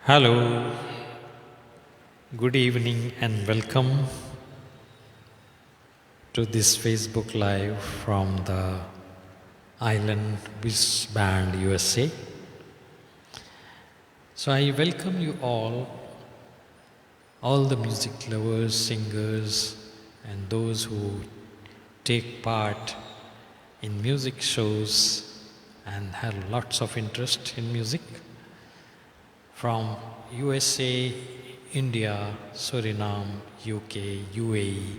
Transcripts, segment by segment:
Hello, good evening, and welcome to this Facebook Live from the Island Whiz Band USA. So, I welcome you all the music lovers, singers, and those who take part in music shows and have lots of interest in music from USA, India, Suriname, UK, UAE,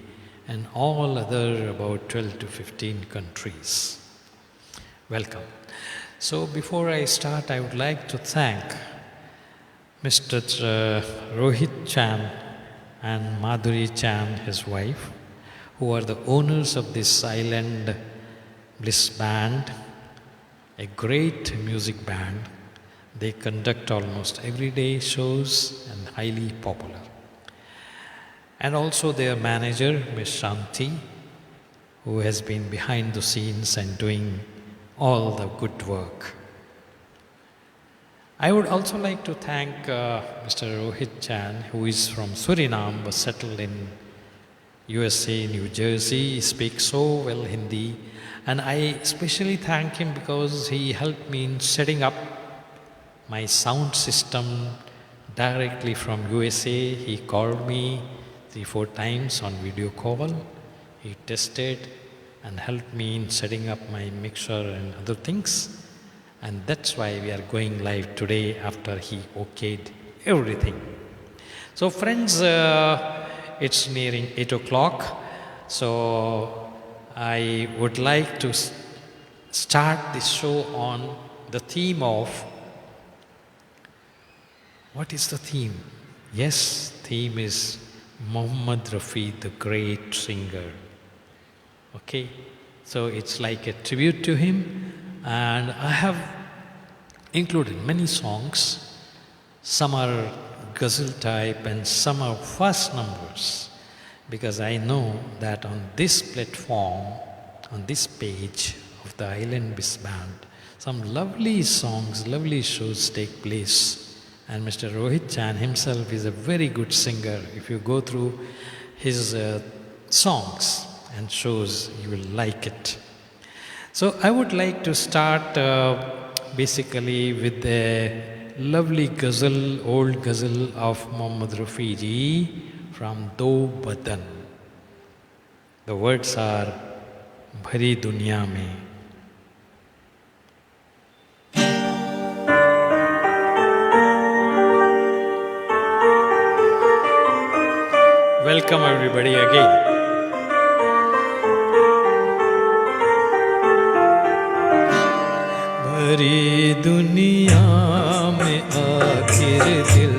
and all other about 12 to 15 countries. Welcome. So before I start, I would like to thank Mr. Rohit Chan and Madhuri Chan, his wife, who are the owners of this Island Bliss Band, a great music band. They conduct almost everyday shows and highly popular. And also their manager, Ms. Shanti, who has been behind the scenes and doing all the good work. I would also like to thank Mr. Rohit Chan, who is from Suriname but settled in USA, New Jersey. He speaks so well Hindi. And I especially thank him because he helped me in setting up my sound system directly from USA. He called me 3-4 times on video call. He tested and helped me in setting up my mixer and other things. And that's why we are going live today after he okayed everything. So friends, it's nearing 8 o'clock. So I would like to start this show on the theme of what is the theme? Yes, theme is Mohammed Rafi, the great singer. Okay, so it's like a tribute to him, and I have included many songs. Some are ghazal type and some are fast numbers, because I know that on this platform, on this page of the Island Bliss Band, some lovely songs, lovely shows take place. And Mr. Rohit Chan himself is a very good singer. If you go through his songs and shows, you will like it. So I would like to start basically with the lovely ghazal, old ghazal of Mohammed Rafi ji from Do Badan. The words are Bhari Duniya Mein. Welcome everybody again. भरी दुनिया में आखिर दिल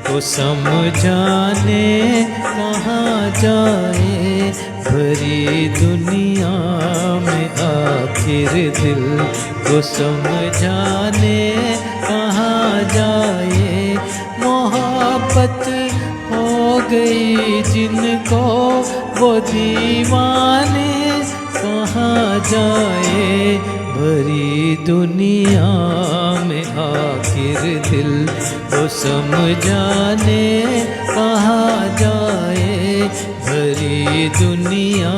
को समझाने कहाँ जाए, भरी दुनिया में आखिर दिल को समझाने कहाँ जाए, मोहब्बत हो गई जिनको वो दीवाने कहाँ जाए, भरी दुनिया में आखिर दिल को समझाने कहाँ जाए, भरी दुनिया।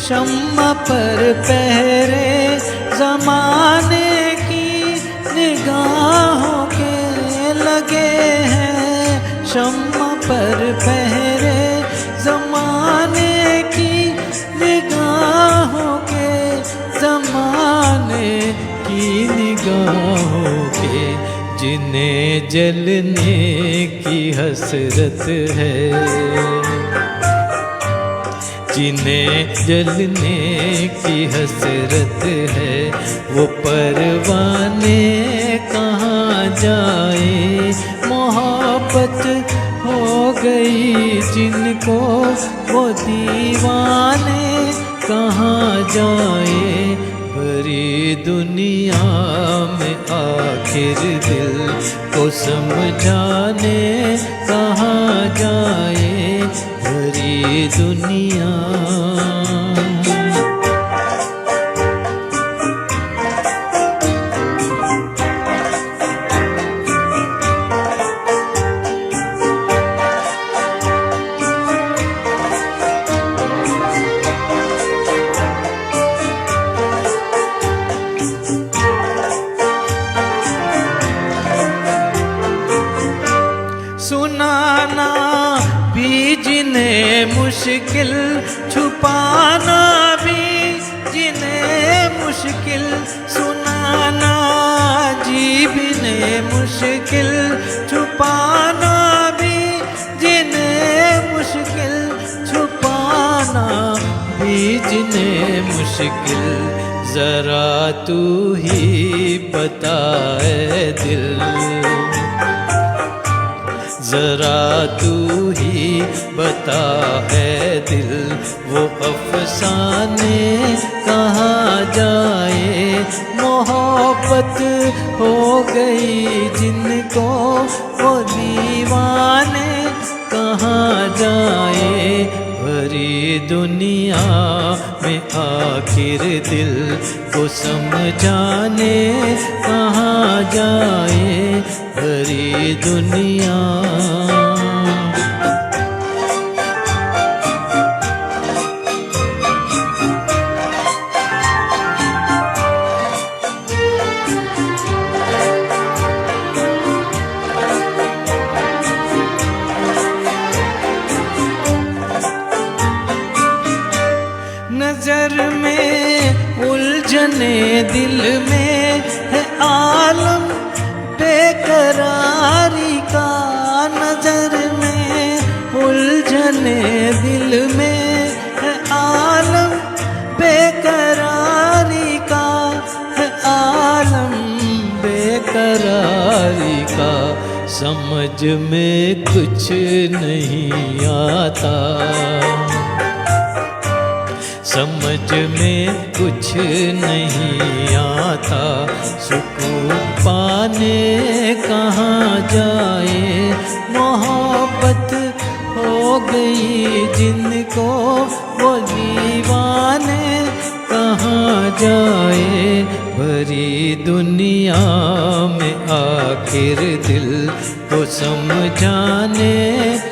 शम्मा पर पहरे ज़माने की निगाहों के लगे हैं, शम्मा पर पहरे ज़माने की निगाहों के, ज़माने की निगाहों के, जिन्हें जलने की हसरत है, जिन्हें जलने की हसरत है, वो परवाने कहाँ जाए, मोहब्बत हो गई जिनको वो दीवाने कहाँ जाए, भरी दुनिया में आखिर दिल को समझाने कहाँ जाए, भरी दुनिया। सुनाना भी जिन्हें मुश्किल, छुपाना भी जिन्हें मुश्किल, सुनाना जी भी मुश्किल, छुपाना भी जिन्हें मुश्किल, छुपाना भी जिन्हें मुश्किल। जरा तू ही बताए दिल, जरा तू ही बता है दिल, वो अफसाने कहाँ जाए, मोहब्बत हो गई जिनको वो दीवाने कहाँ जाए, भरी दुनिया में आखिर दिल को समझाने कहाँ जाए, भरी दुनिया। नजर में उलझने दिल में है आलम बेकरारी का, नजर में उलझने दिल में है आलम बेकरारी का, है आलम बेकरारी का। समझ में कुछ नहीं आता, समझ में कुछ नहीं आता, सुकून पाने कहाँ जाए, मोहब्बत हो गई जिनको वो दीवाने कहाँ जाए, भरी दुनिया में आखिर दिल को समझाने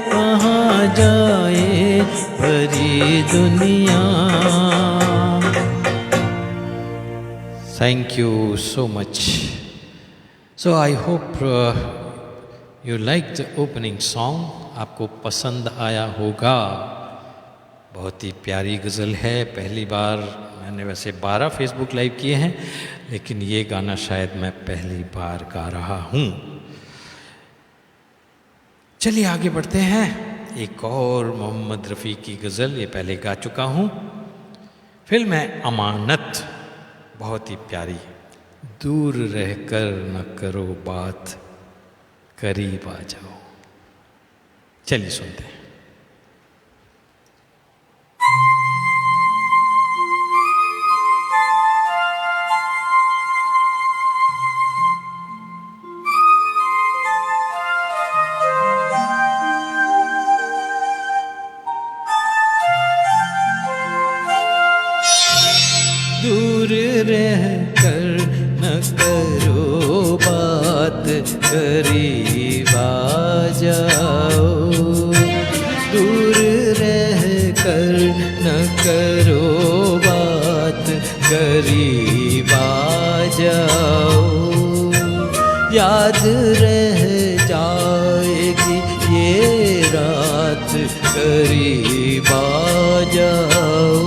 कहाँ जाए, भरी दुनिया। Thank you so much. So I hope you liked the opening song. आपको पसंद आया होगा। बहुत ही प्यारी गज़ल है। पहली बार मैंने वैसे 12 फेसबुक लाइव किए हैं, लेकिन ये गाना शायद मैं पहली बार गा रहा हूँ। चलिए आगे बढ़ते हैं। एक और मोहम्मद रफ़ी की गज़ल, ये पहले गा चुका हूँ। फिल्म है अमानत, बहुत ही प्यारी। दूर रहकर न करो बात, करीब आ जाओ। चलिए सुनते हैं। दूर रह कर न करो बात, करीब आ जाओ। दूर रह कर न करो बात, करीब आ जाओ। याद रह जाएगी ये रात, करीब आ जाओ।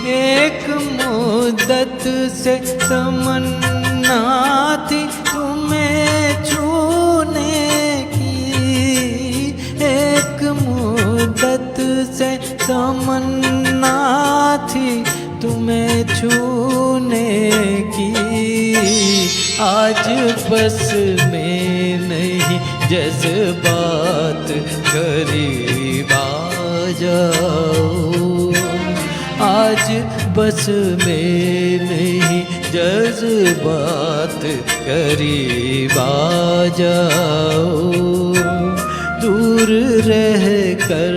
एक मुद्दत से तमन्ना थी तुम्हें छू मुद्दत से तमन्ना थी तुम्हें छूने की, आज बस में नहीं जज्बात करीब आ जाओ, आज बस में नहीं जज्बात करीब आ जाओ, दूर रह कर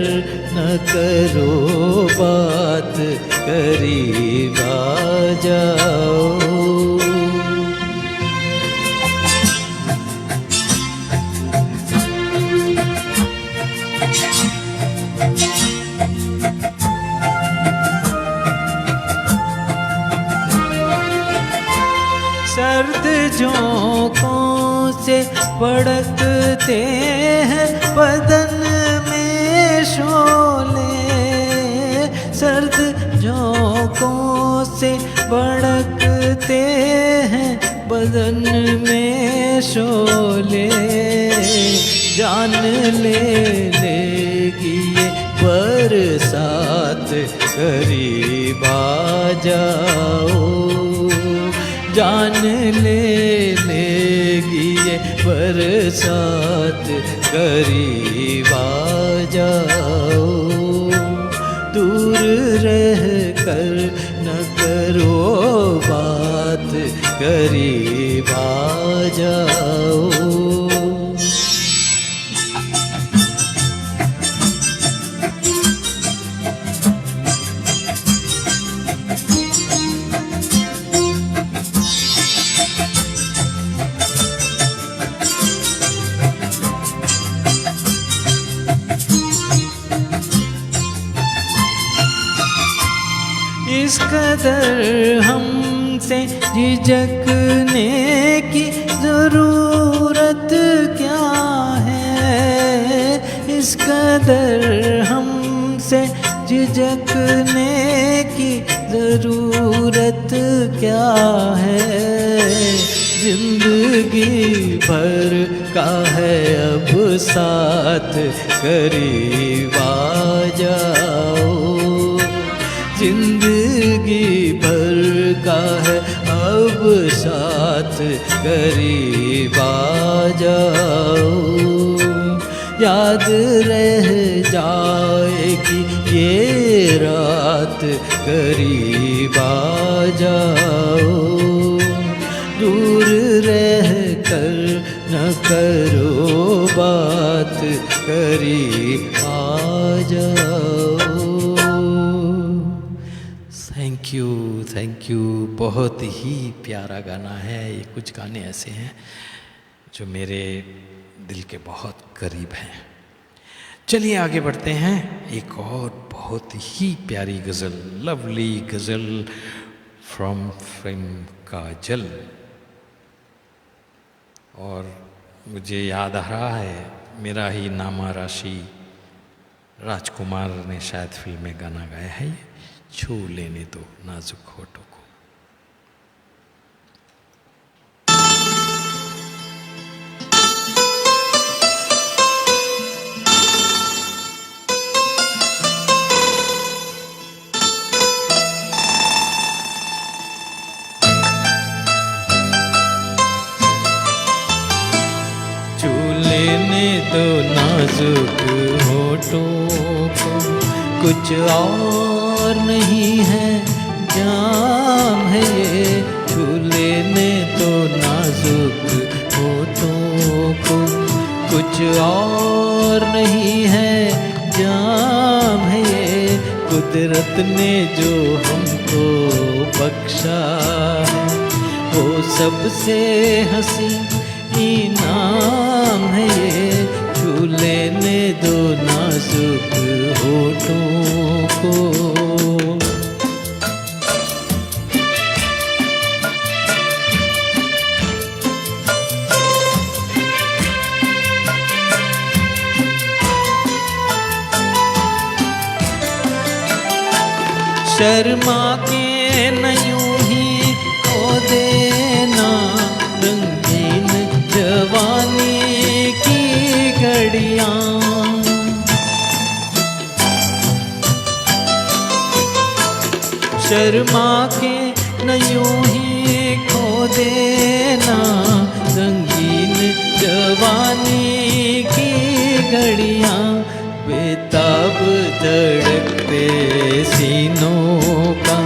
न करो बात करीब आ जाओ। सर्द झोंकों से भड़कते हैं बदन में शोले, सर्द झोंकों से भड़कते हैं बदन में शोले, जान लेगी ये बरसात करीब आ जाओ, जान लेगी ये बरसात करीब आ जाओ, दूर रह कर न करो बात करीब आ जाओ। इस कदर हमसे झिझकने की ज़रूरत क्या है, इस कदर हमसे झिझकने की ज़रूरत क्या है, जिंदगी भर का है अब साथ करीब आ जाओ, जिंदगी भर का है अब साथ करीब आ जाओ, याद रह जाएगी ये रात करीब आ जाओ, दूर रह कर न करो बात करीब आ जाओ। Thank you. बहुत ही प्यारा गाना है ये। कुछ गाने ऐसे हैं जो मेरे दिल के बहुत करीब हैं। चलिए आगे बढ़ते हैं। एक और बहुत ही प्यारी गज़ल, लवली गज़ल फ्रॉम फिल्म काजल। और मुझे याद आ रहा है मेरा ही नामा राशि राजकुमार ने शायद फिल्म में गाना गाया है, छू लेने दो नाजुक होठों को। छू लेने दो नाजुक होठों को, कुछ और नहीं है जाम है ये, छू लेने दो नाजुक होठों को, कुछ और नहीं है जाम है ये, कुदरत ने जो हमको बख्शा है वो सबसे हंसी इनाम है ये, छू लेने दो नाजुक होठों को। शर्मा के न यूं ही खो देना रंगीन जवानी की घड़ियाँ, शर्मा के न यूं ही खो देना, रंगीन जवानी की घड़ियां बेताब धड़कते सीनों का,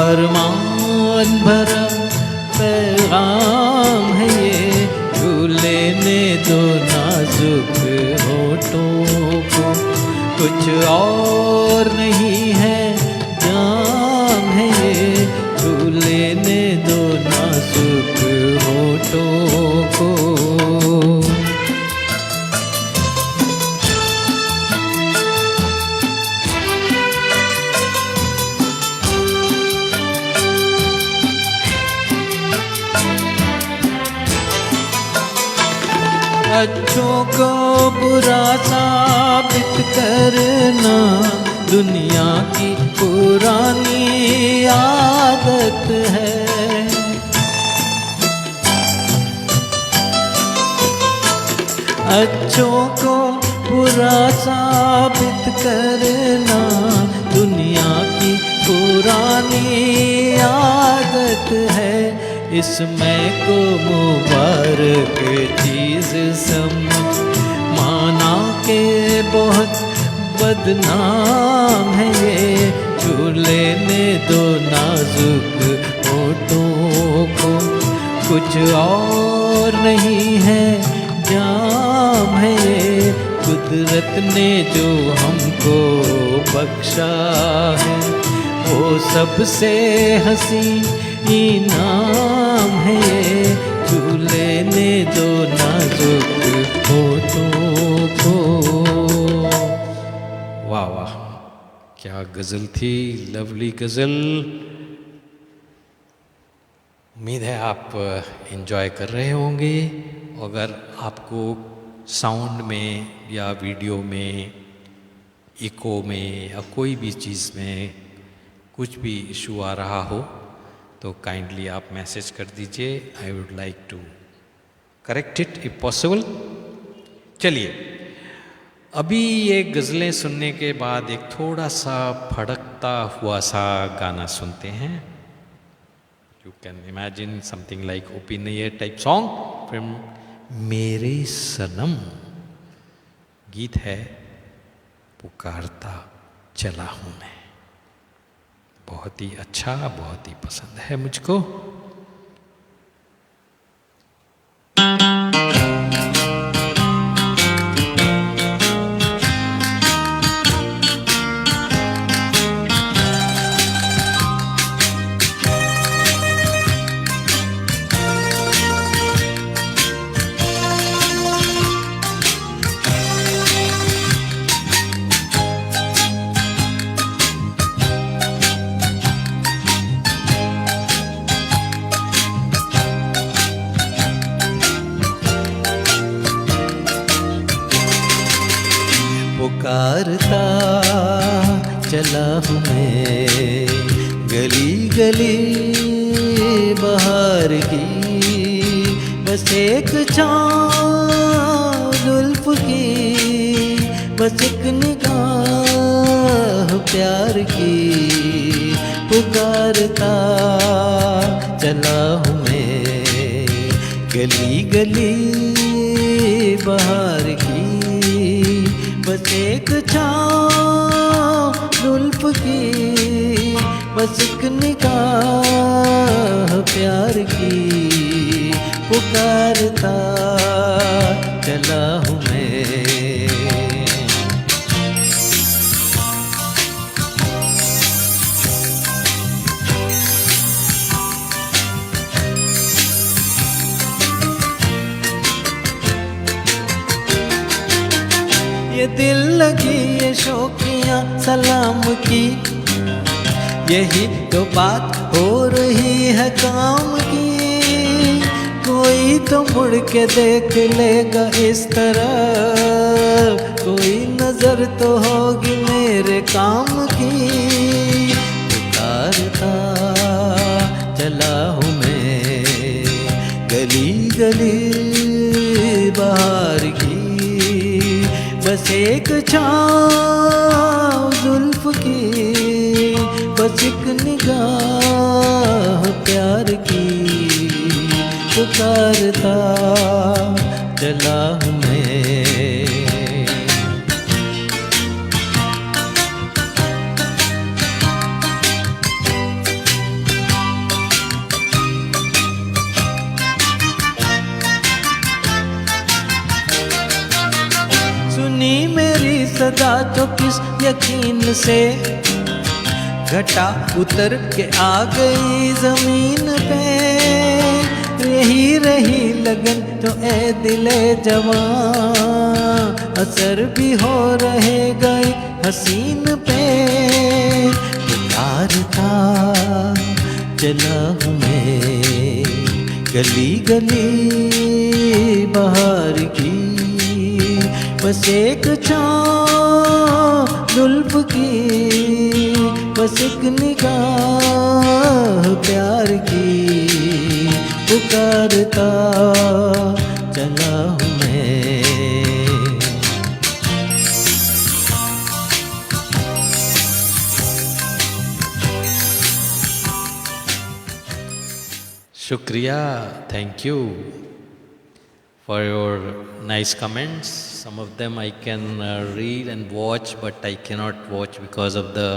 अरमान भरा पैगाम है ये, छू लेने दो नाजुक होठों को, कुछ और नहीं है जाम है ये, छू लेने दो नाजुक होठों को। अच्छों को बुरा साबित करना दुनिया की पुरानी आदत है, अच्छों को बुरा साबित करना दुनिया की पुरानी आदत है, इसमें को मुबारक चीज़ समझ माना के बहुत बदनाम है ये, छू लेने दो नाजुक होठों को, कुछ और नहीं है जाम है ये, कुदरत ने जो हमको बख्शा है वो सबसे हंसी इनाम है ये, छू लेने दो नाजुक होठों को। वाह वाह, क्या गज़ल थी, लवली गज़ल। उम्मीद है आप एंजॉय कर रहे होंगे। अगर आपको साउंड में या वीडियो में, इको में या कोई भी चीज़ में कुछ भी इशू आ रहा हो तो काइंडली आप मैसेज कर दीजिए, I would like to correct it if possible. चलिए, अभी ये गज़लें सुनने के बाद एक थोड़ा सा फड़कता हुआ सा गाना सुनते हैं। You can imagine something like open year type song from मेरे सनम। गीत है पुकारता चला हूँ मैं। बहुत ही अच्छा, बहुत ही पसंद है मुझको। पुकारता चला हूँ मैं गली गली बहार की, बस एक छाँव जुल्फ की, बस एक निगाह प्यार की। पुकारता चला हूँ मैं गली गली बहार की, बस एक छाँव जुल्फ की, बस एक निगाह प्यार की। पुकारता चला हूँ मैं। ये दिल लगी ये शौकियाँ सलाम की, यही तो बात हो रही है काम की। कोई तो मुड़ के देख लेगा इस तरह, कोई नजर तो होगी मेरे काम की। पुकारता चला हूँ मैं गली गली बाहर की, बस एक छाँव जुल्फ की, बस बस एक निगाह प्यार की पुकारता चला हूँ मैं। सुनी मेरी सदा जो किस यकीन से घटा उतर के आ गई जमीन पे। रही रही लगन तो ए दिले जवां असर भी हो रहे गए हसीन पे। प्यार था चला हूँ मैं गली गली बाहर की। बस एक छाँव जुल्फ की बस एक निगाह प्यार की पुकारता चला हूँ मैं। शुक्रिया, thank you for your nice comments. Some of them I can read and watch, but I cannot watch because of the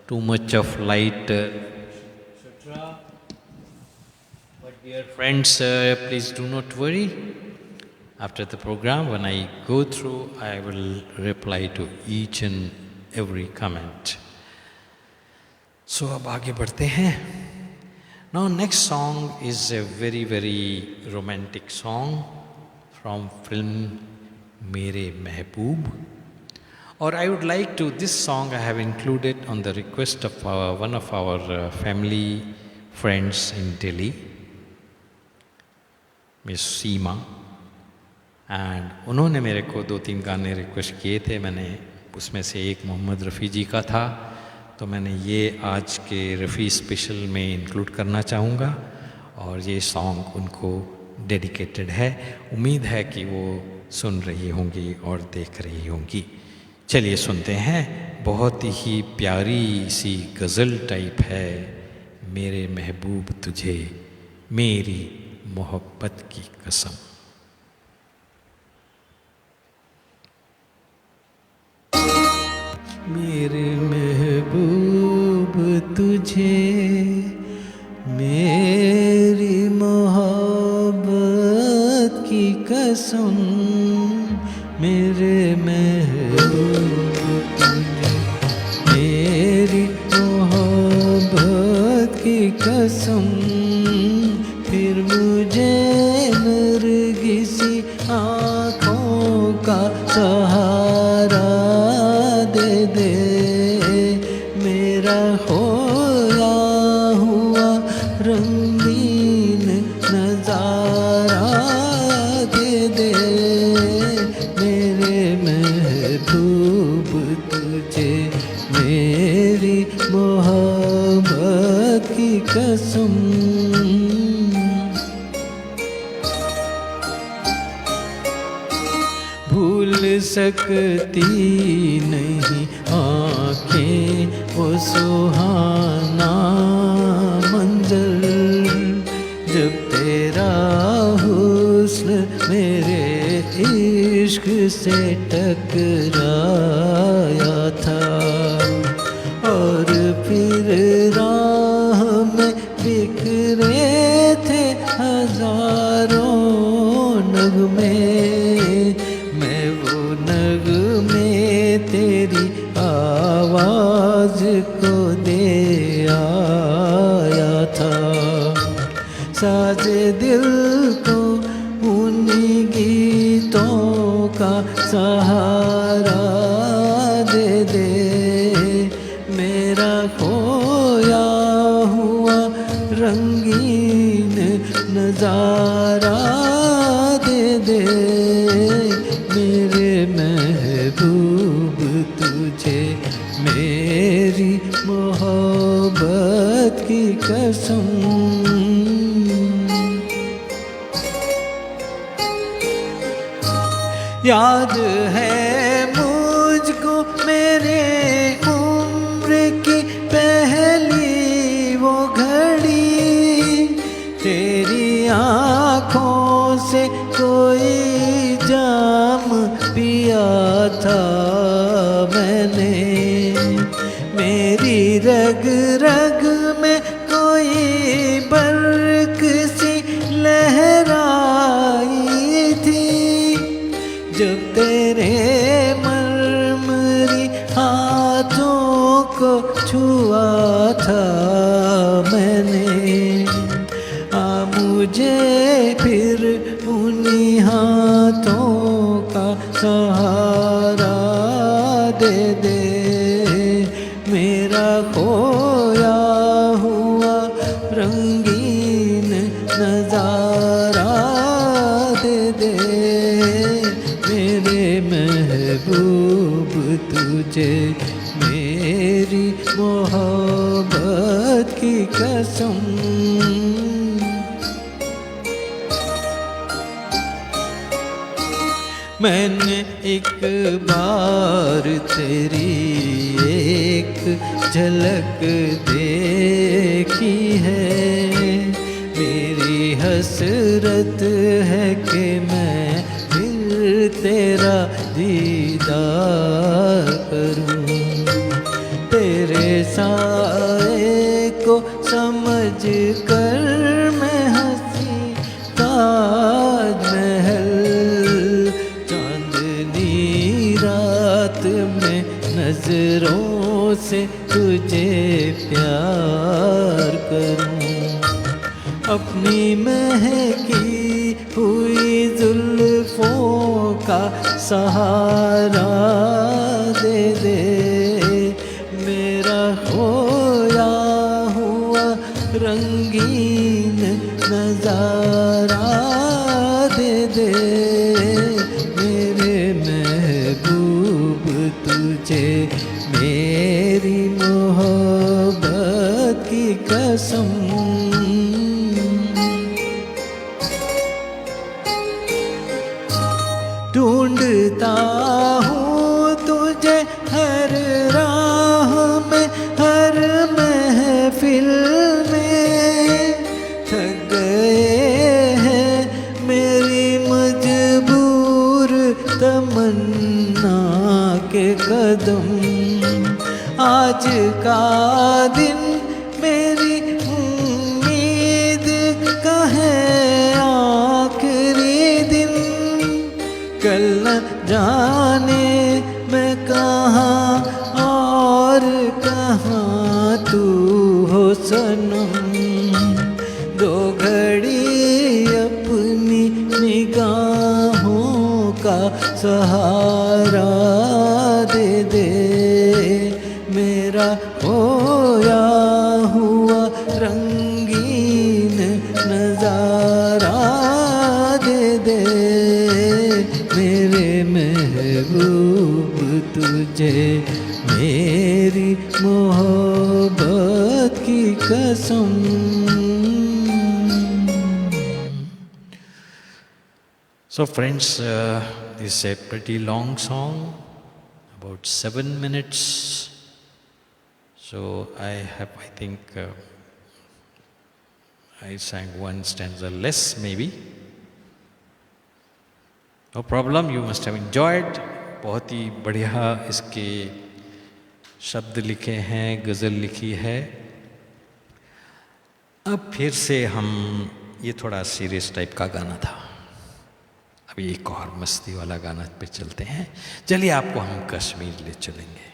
too much of light, etc. But dear friends, please do not worry. After the program, when I go through, I will reply to each and every comment. So अब आगे बढ़ते हैं. Now next song is a very very romantic song from film Mere Mehboob. Or I would like to, this song I have included on the request of one of our family friends in Delhi, Miss Seema. And उन्होंने मेरे को 2-3 गाने request किए थे. मैंने उसमें से एक मोहम्मद रफ़ी जी का था, तो मैंने ये आज के रफ़ी स्पेशल में इंक्लूड करना चाहूँगा. और ये सॉन्ग उनको डेडिकेटेड है. उम्मीद है कि वो सुन रही होंगी और देख रही होंगी. चलिए सुनते हैं. बहुत ही प्यारी सी गज़ल टाइप है. मेरे महबूब तुझे मेरी मोहब्बत की कसम. मेरे महबूब तुझे मेरी मोहब्बत की कसम. मेरे महबूब तुझे मेरी मोहब्बत की कसम. फिर मुझे नरगिसी आँखों का सहारा दे दे. मेरा खोया हुआ रंगीन नजारा दे दे. मेरे महबूब तुझे मेरी मोहब्बत की कसम. भूल सकती नहीं आँखें वो सुहाना मंजर, जब तेरा हुस्न मेरे इश्क से टकराया था. और फिर राह में बिखरे थे हजारों नगमे. तेरी आवाज को दे आया था. साजे दिल को उन्हीं गीतों का सहारा दे दे. मेरा खोया हुआ रंगीन नजारा दे दे. मेरे महबूब तुझे मेरी मोहब्बत की कसम. याद है मुझको मेरे उम्र की पहली मैंने। मेरी रग रग में कोई बर्क सी लहराई थी, जब तेरे मरमरी हाथों को छुआ था मैंने। मुझे फिर उन्हीं हाथों का सहारा दे दे, मेरा खोया हुआ रंगीन नजारा दे दे। मेरे महबूब तुझे मेरी मोहब्बत की कसम। मैंने एक बार तेरी एक झलक देखी है, मेरी हसरत है कि मैं फिर तेरा दीदार करूं। तेरे साए को समझ कर मैं हंसी ताज महल, रात में नजरों से तुझे प्यार करूं। अपनी महकी हुई जुल्फों का सहारा दे दे, मेरा खोया हुआ रंगीन नजारा दे दे। तुझे मेरी मोहब्बत की कसम। ढूंढता हूँ तुझे हर राह में, हर महफिल में। थक गए हैं मेरी मजबूर तमन्ना के कदम। आज का दिन मेरी उम्मीद का है आखिरी दिन, कल न जाने मैं कहाँ और कहाँ तू हो सनम। दो घड़ी अपनी निगाहों का सहारा दे दे, मेरा खोया हुआ रंगीन नजारा दे दे। मेरे महबूब तुझे मेरी मोहब्बत की कसम। So friends, this is a pretty long song, about 7 minutes. So I think I sang one stanza less maybe. No problem, you must have enjoyed. बहुत ही बढ़िया इसके शब्द लिखे हैं, गज़ल लिखी है। अब फिर से हम, ये थोड़ा सीरियस टाइप का गाना था, अभी एक और मस्ती वाला गाना पे चलते हैं। चलिए आपको हम कश्मीर ले चलेंगे।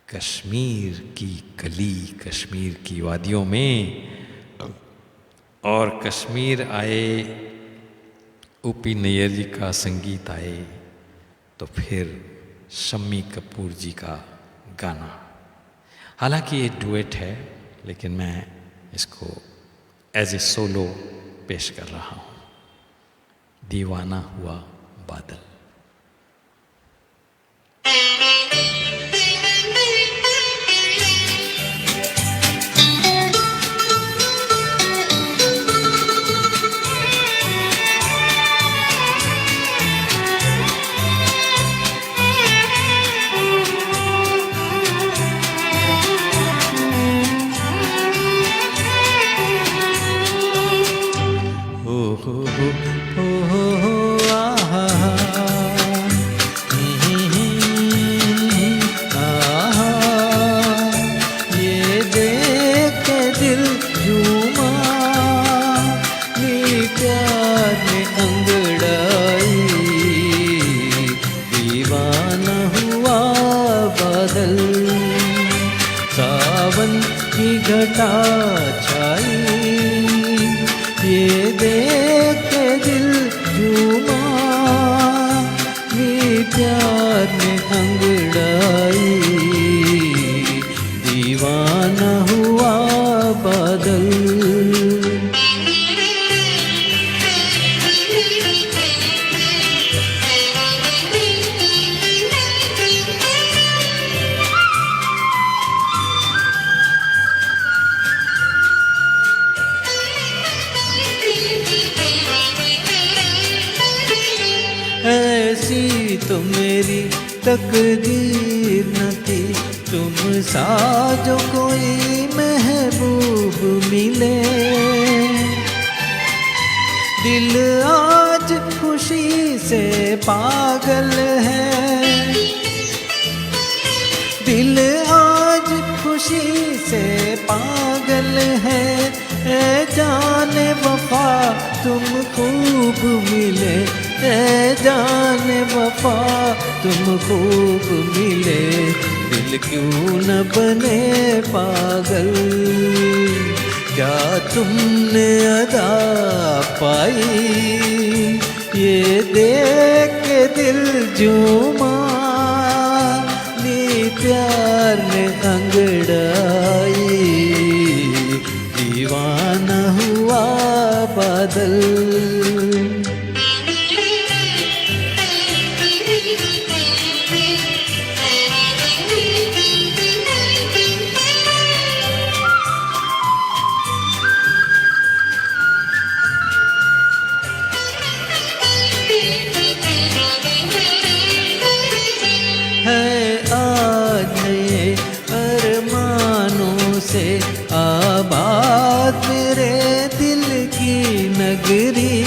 कश्मीर की कली, कश्मीर की वादियों में, और कश्मीर आए ओ.पी. नैयर जी का संगीत आए, तो फिर शम्मी कपूर जी का गाना। हालांकि ये डुएट है, लेकिन मैं इसको एज ए सोलो पेश कर रहा हूँ। दीवाना हुआ बादल। सावन की घटा छाई, ये देख के दिल झूमा, ये प्यार में अंगड़ाई, दीवाना हुआ बादल। ऐसी तो मेरी तकदीर न थी, तुम सा जो कोई महबूब मिले। दिल आज खुशी से पागल है, दिल आज खुशी से पागल है। ए जाने वफा तुम खूब मिले, ए जाने वफा तुम खूब मिले। दिल क्यों न बने पागल, क्या तुमने अदा पाई, ये देख के दिल झूमा, नी प्यार ने अंगड़ाई, दीवाना हुआ बादल। आबाद मेरे दिल की नगरी,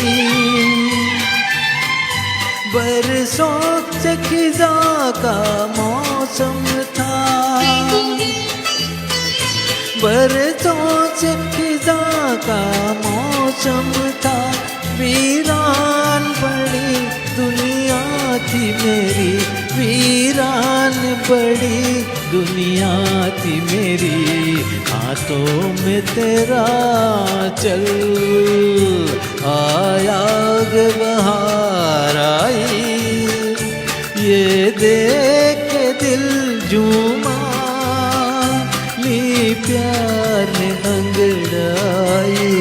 बरसों से खिजा का मौसम था, बरसों से खिजा का मौसम था। वीरान बड़ी दुनिया थी मेरी, वीरान बड़ी दुनिया थी मेरी। हाथों में तेरा चल आया बहार आई, ये देख के दिल झूमा, ली प्यार ने अंगड़ाई,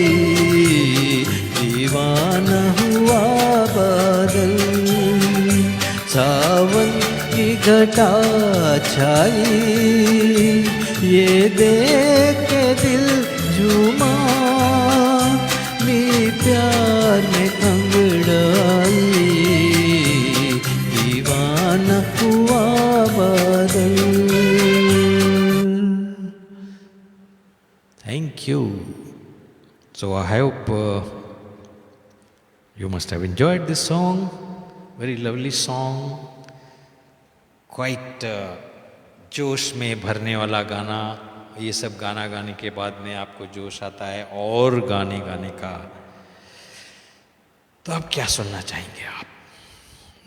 दीवाना हुआ बादल। सावन की घटा छाई, ये देख के दिल झूमा, ली प्यार में अंगड़ाई, दीवाना हुआ बादल। Thank you. So I hope you must have enjoyed this song. Very lovely song. Quite जोश में भरने वाला गाना। ये सब गाना गाने के बाद में आपको जोश आता है और गाने गाने का। तो अब क्या सुनना चाहेंगे आप?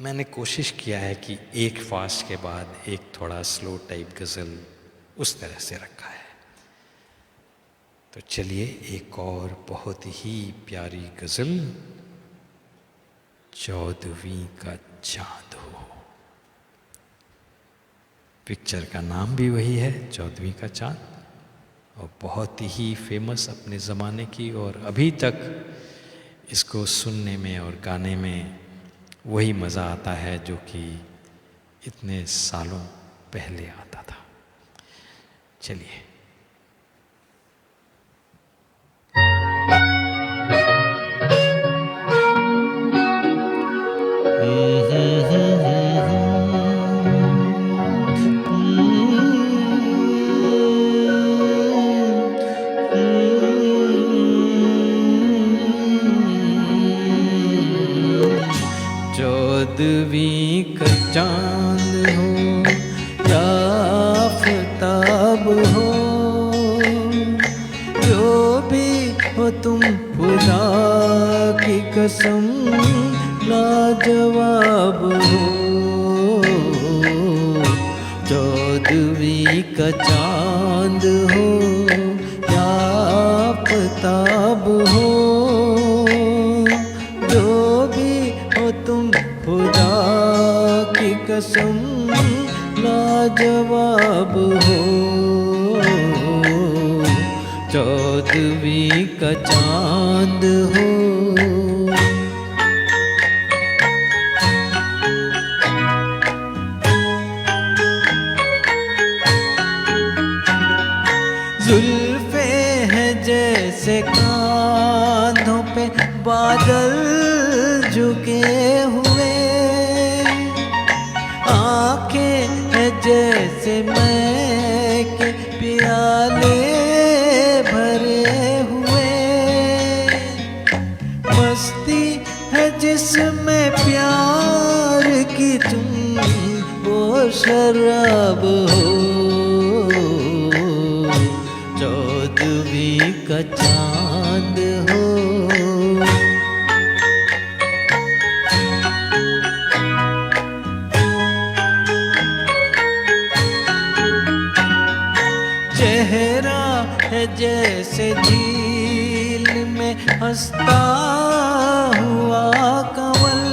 मैंने कोशिश किया है कि एक फास्ट के बाद एक थोड़ा स्लो टाइप गज़ल उस तरह से रखा है। तो चलिए एक और बहुत ही प्यारी गज़ल, चौदहवीं का चाँद हो। पिक्चर का नाम भी वही है, चौदहवीं का चाँद, और बहुत ही फेमस अपने ज़माने की, और अभी तक इसको सुनने में और गाने में वही मज़ा आता है जो कि इतने सालों पहले आता था। चलिए। चौदहवीं का चाँद हो या आफ़ताब हो, जो भी हो तुम खुदा की कसम लाजवाब हो। 14वीं का चांद हो या आफताब हो, जो भी हो तुम खुदा की कसम लाजवाब हो। 14वीं का चांद हो। जुल्फे हैं जैसे कांधों पे बादल झुके हुए, आंखें हैं जैसे मैं के प्याले भरे हुए, मस्ती है जिसमें प्यार की तुम वो शराब हो। 14वीं का चांद हो। चेहरा है जैसे झील में हंसता हुआ कंवल,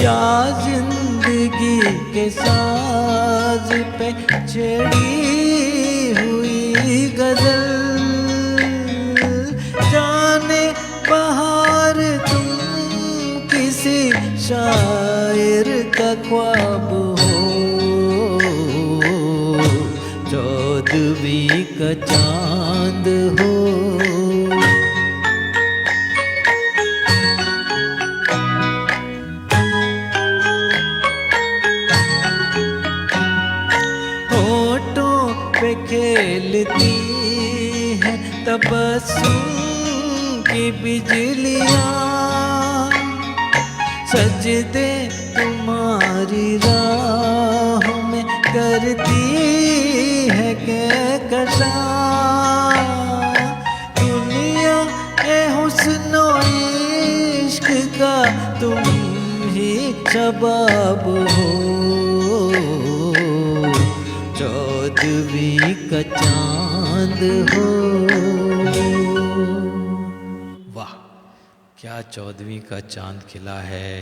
या जिंदगी के साज पे छेड़ी हुई गजल। जाने बहार तुम किसी शायर का ख्वाब हो। 14वीं का चांद हो। पे खेलती है तबस्सुम की बिजलियाँ, सजदे तुम्हारी राहों में करती है कहकशां। दुनिया ए हुस्न इश्क का तुम ही शबाब हो। 14वीं का चांद हो। वाह, क्या 14वीं का चांद खिला है,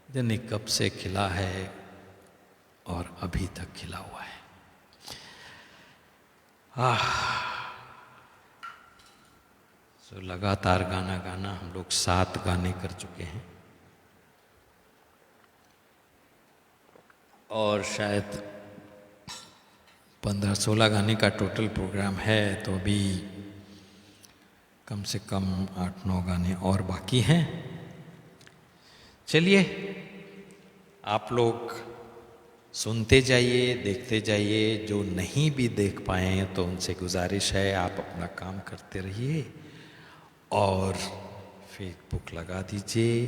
जाने कब से खिला है और अभी तक खिला हुआ है। सो लगातार गाना गाना, हम लोग 7 गाने कर चुके हैं और शायद 15-16 गाने का टोटल प्रोग्राम है, तो अभी कम से कम 8-9 गाने और बाकी हैं। चलिए, आप लोग सुनते जाइए, देखते जाइए। जो नहीं भी देख पाए तो उनसे गुजारिश है आप अपना काम करते रहिए और फेसबुक लगा दीजिए,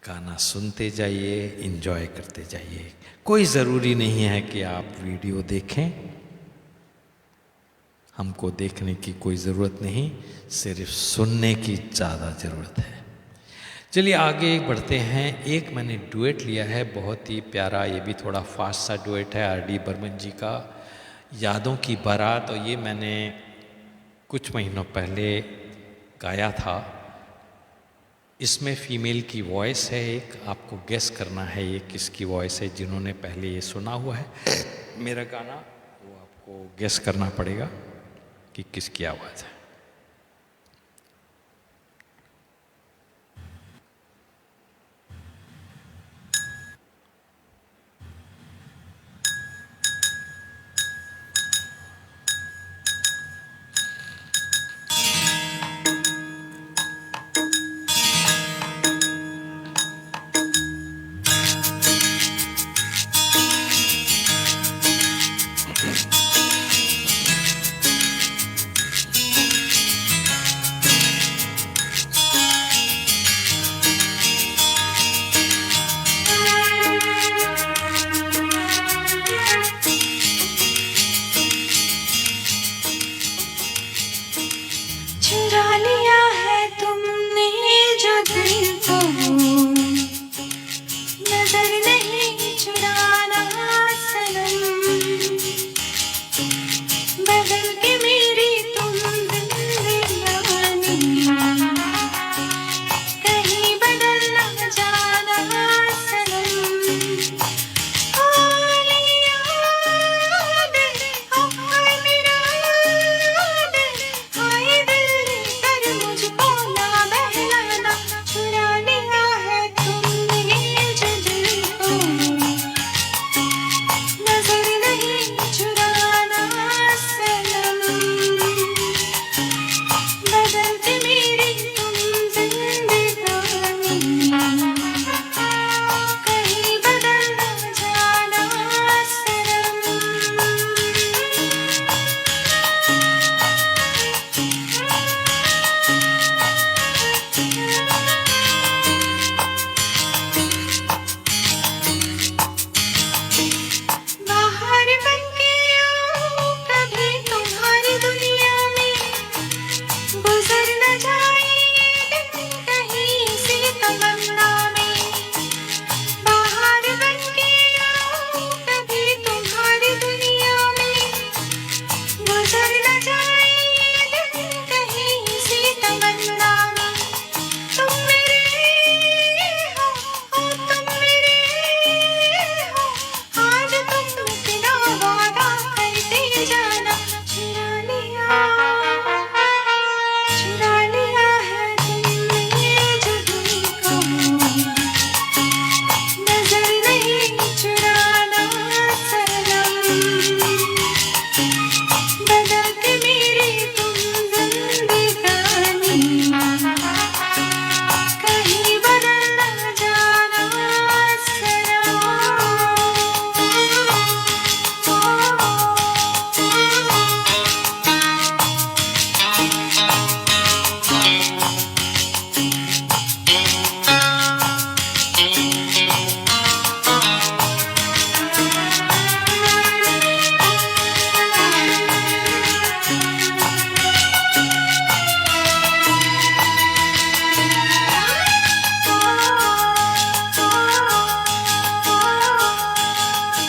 गाना सुनते जाइए, एंजॉय करते जाइए। कोई ज़रूरी नहीं है कि आप वीडियो देखें, हमको देखने की कोई ज़रूरत नहीं, सिर्फ सुनने की ज़्यादा ज़रूरत है। चलिए आगे बढ़ते हैं। एक मैंने डुएट लिया है, बहुत ही प्यारा, ये भी थोड़ा फास्ट सा डुएट है, आर.डी. बर्मन जी का, यादों की बारात। और ये मैंने कुछ महीनों पहले गाया था। इसमें फीमेल की वॉइस है एक, आपको गेस करना है ये किसकी वॉइस है। जिन्होंने पहले ये सुना हुआ है मेरा गाना, वो आपको गेस करना पड़ेगा कि किसकी आवाज़ है।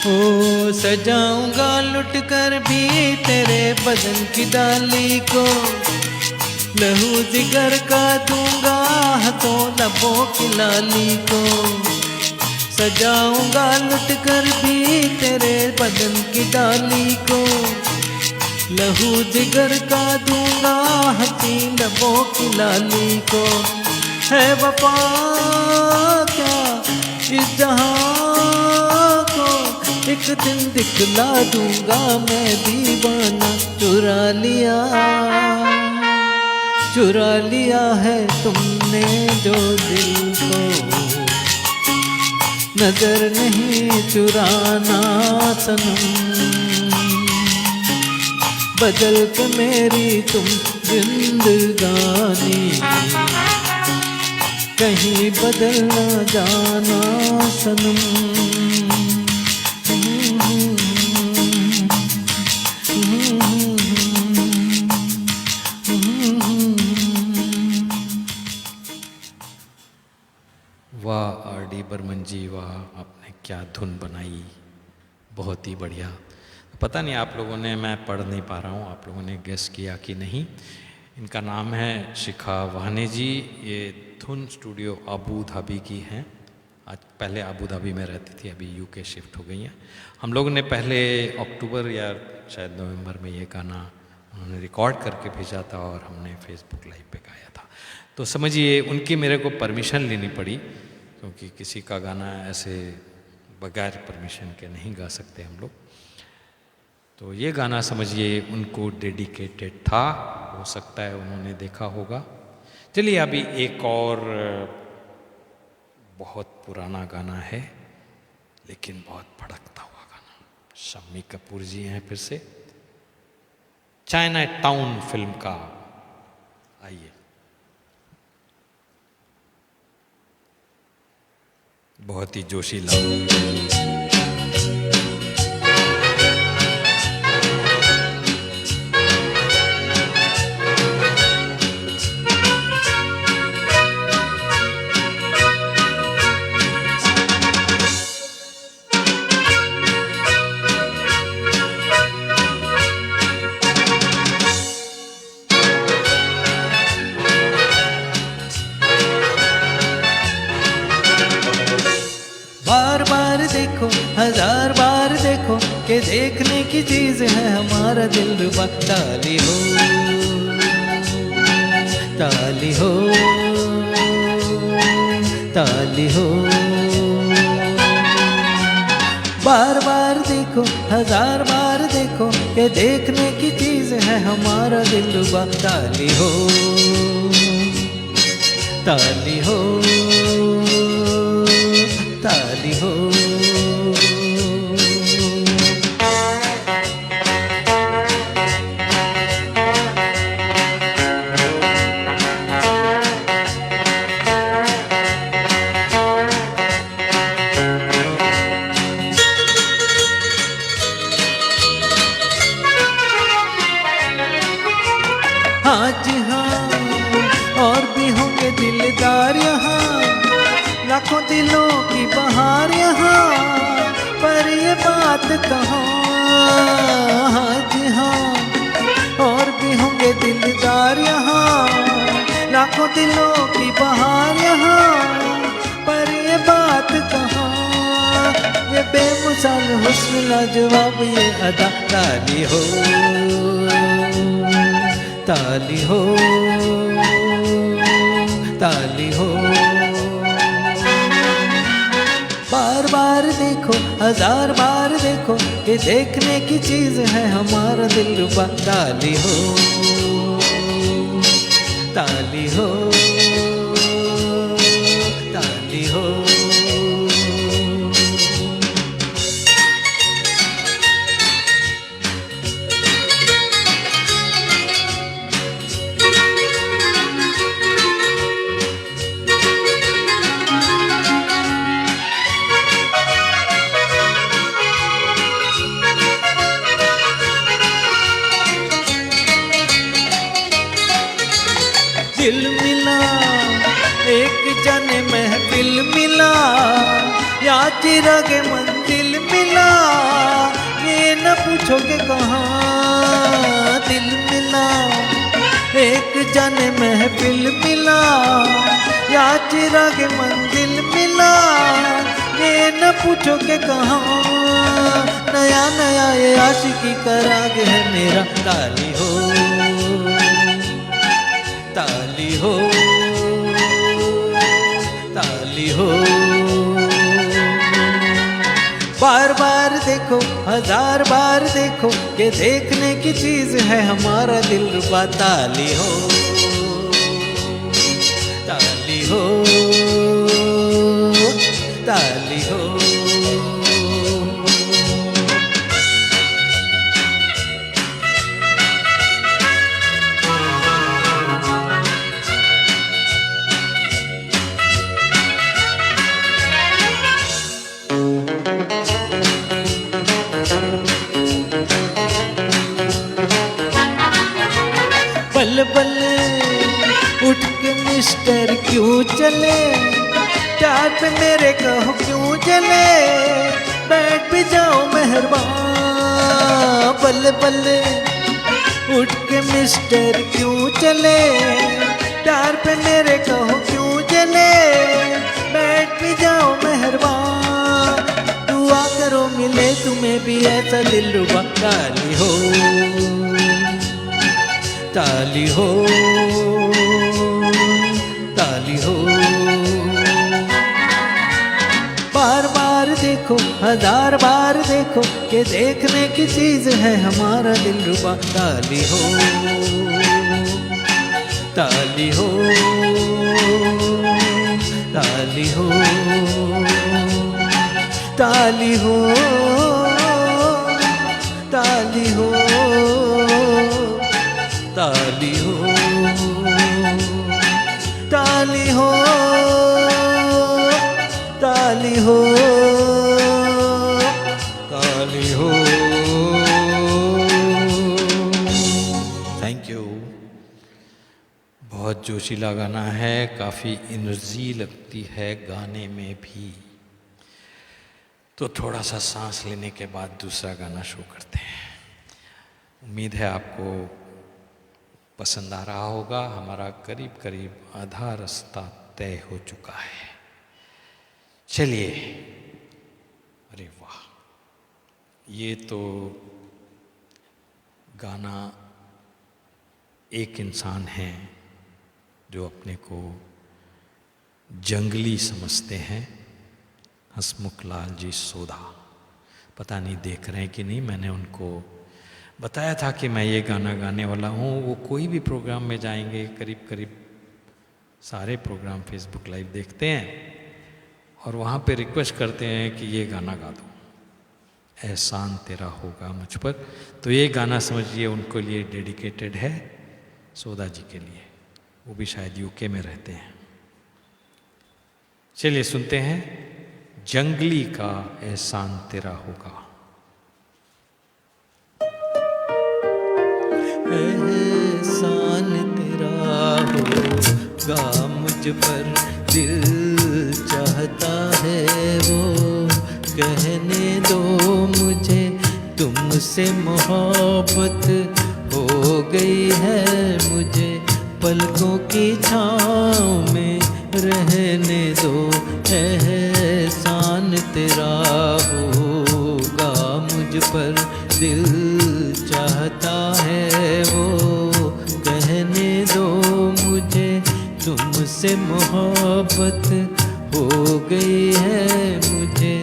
ओ सजाऊंगा लुट कर भी तेरे बदन की डाली को, लहू जिगर का दूंगा हाथों लबों की लाली को। सजाऊंगा लुट कर भी तेरे बदन की डाली को, लहू जिगर का दूंगा हंसी लबों की लाली को। है वफा क्या इस जहां को, एक दिन दिखला दूंगा मैं दीवाना। चुरा लिया है तुमने जो दिल को, नजर नहीं चुराना सनम। बदल के मेरी तुम जिंदगानी, कहीं बदल ना जाना सनम। वाह आर डी बर्मन जी, वाह, आपने क्या धुन बनाई, बहुत ही बढ़िया। पता नहीं आप लोगों ने, मैं पढ़ नहीं पा रहा हूँ, आप लोगों ने गेस किया कि नहीं। इनका नाम है शिखा वाहने जी। ये धुन स्टूडियो अबू धाबी की हैं। आज पहले अबू धाबी में रहती थी, अभी यूके शिफ्ट हो गई हैं। हम लोगों ने पहले अक्टूबर या शायद नवंबर में ये गाना उन्होंने रिकॉर्ड करके भेजा था और हमने फेसबुक लाइव पे गाया था। तो समझिए उनकी मेरे को परमिशन लेनी पड़ी, क्योंकि किसी का गाना ऐसे बगैर परमिशन के नहीं गा सकते हम लोग। तो ये गाना समझिए उनको डेडिकेटेड था, हो सकता है उन्होंने देखा होगा। चलिए अभी एक और बहुत पुराना गाना है, लेकिन बहुत भड़कता हुआ गाना। शम्मी कपूर जी हैं फिर से, चाइना टाउन फिल्म का। आइए, बहुत ही जोशीला। बार बार देखो, हजार बार देखो, कि देखने की चीज है हमारा दिल रुबा। ताली हो, ताली हो, ताली हो। बार बार देखो, हजार बार देखो, कि देखने की चीज है हमारा दिल रुबा। ताली हो, ताली हो, ताली हो। हाँ जी हाँ, और भी होंगे दिलदार यहाँ, लाखों दिलों की बहार यहाँ, पर ये बात कहाँ। हाँ जी हाँ, और भी होंगे दिलदार यहाँ, लाखों दिलों की बहार यहाँ, पर ये बात कहाँ। ये बेमिसाल हुस्न लाजवाब ये अदा। ताली हो, ताली हो, ताली हो। बार बार देखो, हजार बार देखो, कि देखने की चीज है हमारा दिल रुबा। ताली हो, ताली हो, ताली हो। दिल मिला एक जाने महफिल मिला, या चिरागे मंजिल मिला, पूछोगे कहाँ दिल मिला, एक जाने महफिल मिला या चिराग मंजिल मिला, ये न पूछोगे कहाँ। नया नया ये आशिकी का राग है मेरा। ताली हो ताली हो ताली हो। बार बार देखो हजार बार देखो, ये देखने की चीज है हमारा दिलरुबा। ताली हो ताली हो ताली हो। बल बल उठ के मिस्टर क्यों चले, प्यार पे मेरे कहो क्यों चले, बैठ भी जाओ मेहरबान। बल बल उठ के मिस्टर क्यों चले, प्यार पे मेरे कहो क्यों चले, बैठ भी जाओ मेहरबान। दुआ करो मिले तुम्हें भी ऐसा दिलरुबा। ताली हो ताली हो ताली हो। बार बार देखो हजार बार देखो, ये देखने की चीज है हमारा दिलरुबा। ताली हो ताली हो ताली हो ताली हो ताली हो ताली हो ताली हो ताली हो ताली हो। Thank you. बहुत जोशीला गाना है, काफ़ी एनर्जी लगती है गाने में भी। तो थोड़ा सा सांस लेने के बाद दूसरा गाना शुरू करते हैं। उम्मीद है आपको पसंद आ रहा होगा। हमारा करीब करीब आधा रास्ता तय हो चुका है। चलिए। अरे वाह, ये तो गाना एक इंसान है जो अपने को जंगली समझते हैं, हसमुख लाल जी सोधा। पता नहीं देख रहे हैं कि नहीं, मैंने उनको बताया था कि मैं ये गाना गाने वाला हूँ। वो कोई भी प्रोग्राम में जाएंगे, करीब करीब सारे प्रोग्राम फेसबुक लाइव देखते हैं और वहाँ पे रिक्वेस्ट करते हैं कि ये गाना गा दो, एहसान तेरा होगा मुझ पर। तो ये गाना समझिए उनको लिए डेडिकेटेड है, सोधा जी के लिए। वो भी शायद यूके में रहते हैं। चलिए सुनते हैं जंगली का एहसान तेरा होगा। एहसान तेरा होगा मुझ पर, दिल चाहता है वो कहने दो मुझे, तुमसे मोहब्बत हो गई है मुझे, पलकों की छाँव में रहने दो। एहसान तेरा होगा मुझ पर, दिल चाहता है वो कहने दो मुझे, तुमसे मोहब्बत हो गई है मुझे,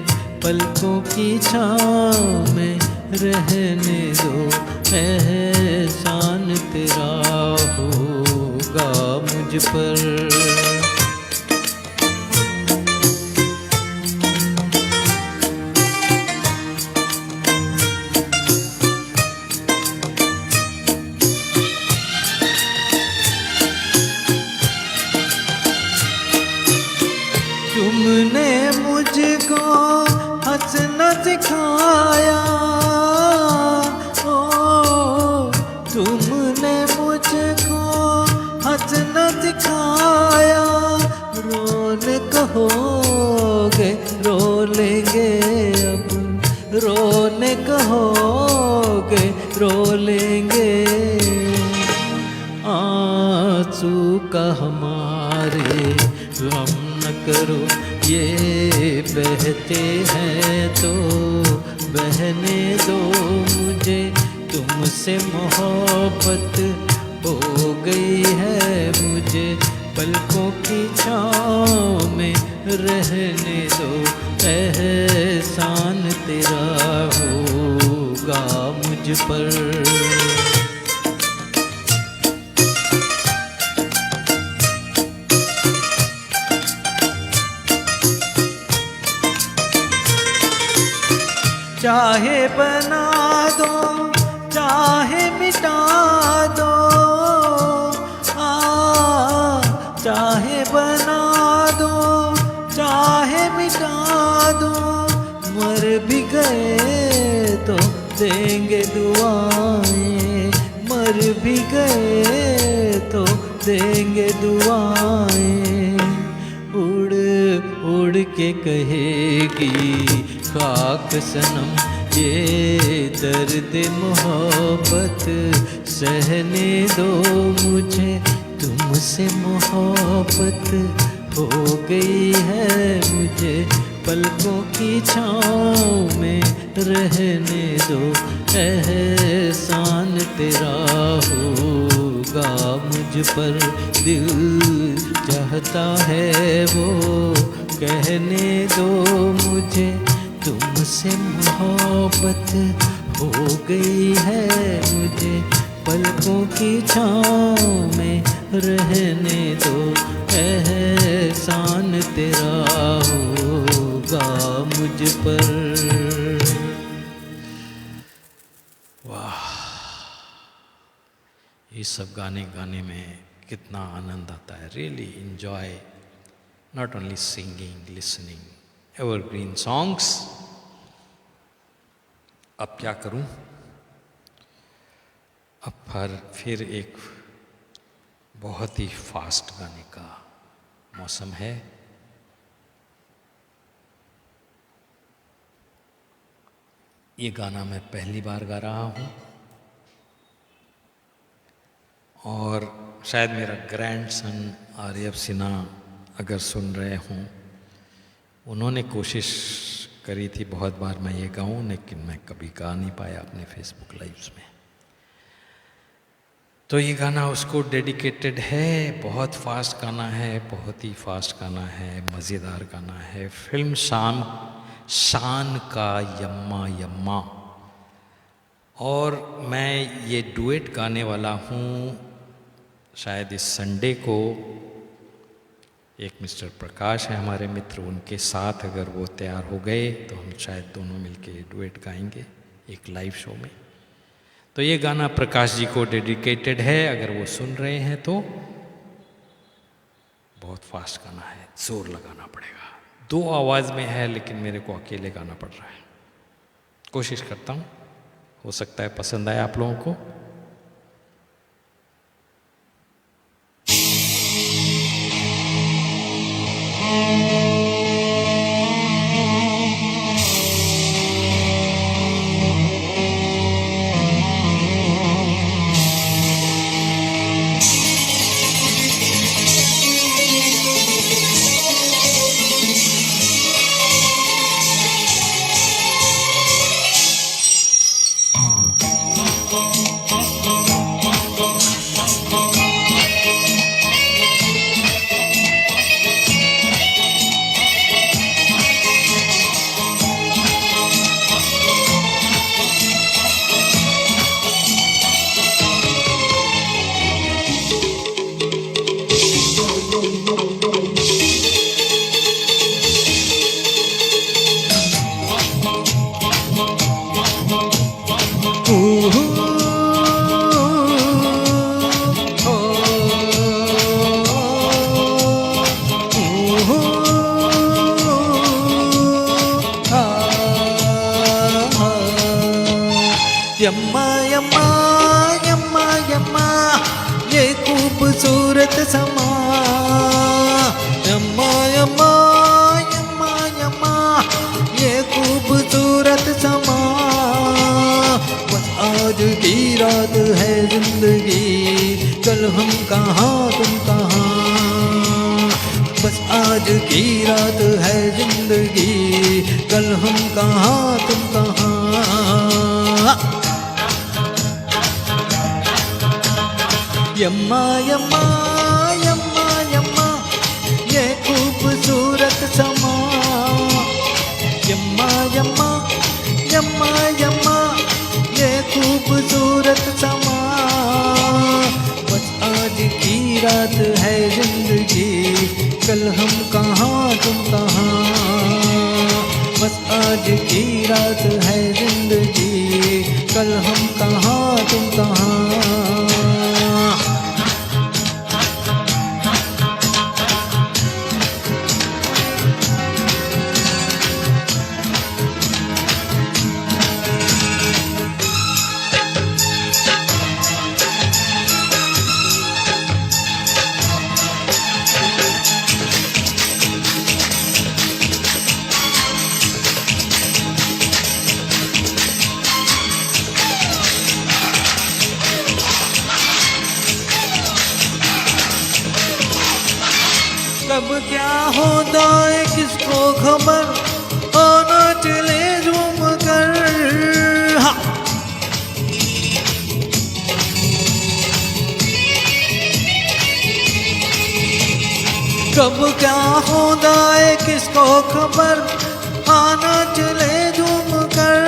पलकों की छाँव में रहने दो। एहसान तेरा होगा मुझ पर। तुमने मुझको हंसना सिखाया, ओ तुमने मुझको हंसना सिखाया, रोने कहोगे रो लेंगे अब, रोने रोने कहोगे रो लेंगे। आंसू का हमारे गम न करो, ये बहते हैं तो बहने दो। मुझे तुमसे मोहब्बत हो गई है, मुझे पलकों की छाँव में रहने दो। एहसान तेरा होगा मुझ पर। चाहे बना दो चाहे मिटा दो, चाहे बना दो चाहे मिटा दो। मर भी गए तो देंगे दुआएं, मर भी गए तो देंगे दुआएं। उड़ उड़ के कहेगी खाक सनम, ये दर्द मोहब्बत सहने दो। मुझे तुमसे मोहब्बत हो गई है, मुझे पलकों की छाँव में रहने दो। एहसान तेरा होगा मुझ पर, दिल चाहता है वो कहने दो। मुझे तुमसे मोहब्बत हो गई है, मुझे पलकों की छाँव में रहने दो। एहसान तेरा होगा मुझ पर। वाह, ये सब गाने गाने में कितना आनंद आता है। Really enjoy not only singing, listening evergreen songs. अब क्या करूं, अब फिर एक बहुत ही फास्ट गाने का मौसम है। ये गाना मैं पहली बार गा रहा हूं और शायद मेरा ग्रैंडसन आर्यव सिन्हा अगर सुन रहे हों, उन्होंने कोशिश करी थी बहुत बार मैं ये गाऊं, लेकिन मैं कभी गा नहीं पाया अपने फेसबुक लाइव्स में। तो ये गाना उसको डेडिकेटेड है। बहुत फास्ट गाना है, बहुत ही फास्ट गाना है, मज़ेदार गाना है। फिल्म शान का यम्मा यम्मा। और मैं ये डुएट गाने वाला हूँ शायद इस संडे को। एक मिस्टर प्रकाश है हमारे मित्र, उनके साथ अगर वो तैयार हो गए तो हम शायद दोनों मिलके डुएट गाएंगे एक लाइव शो में। तो ये गाना प्रकाश जी को डेडिकेटेड है, अगर वो सुन रहे हैं तो। बहुत फास्ट गाना है, जोर लगाना पड़ेगा। 2 आवाज़ में है लेकिन मेरे को अकेले गाना पड़ रहा है। कोशिश करता हूँ, हो सकता है पसंद आए आप लोगों को। यम्मा यम्मा यम्मा यम्मा ये खूबसूरत समा। यम्मा यम्मा यम्मा यम्मा ये खूबसूरत समा। आज की रात है जिंदगी, कल हम कहाँ तुम कहाँ। बस आज की रात है जिंदगी, कल हम कहाँ तुम कहाँ। यम्मा यम्मा यम्मा यम्मा ये खूबसूरत समा। यम्मा यम्मा यम्मा यम्मा ये खूबसूरत समा। बस आज की रात है जिंदगी, कल हम कहाँ तुम कहाँ। बस आज की रात है जिंदगी, कल हम कहाँ तुम कहाँ। कब क्या होता है किसको खबर, आना चले झूम कर। हाँ। कब क्या होता है किसको खबर, आना चले झूम कर।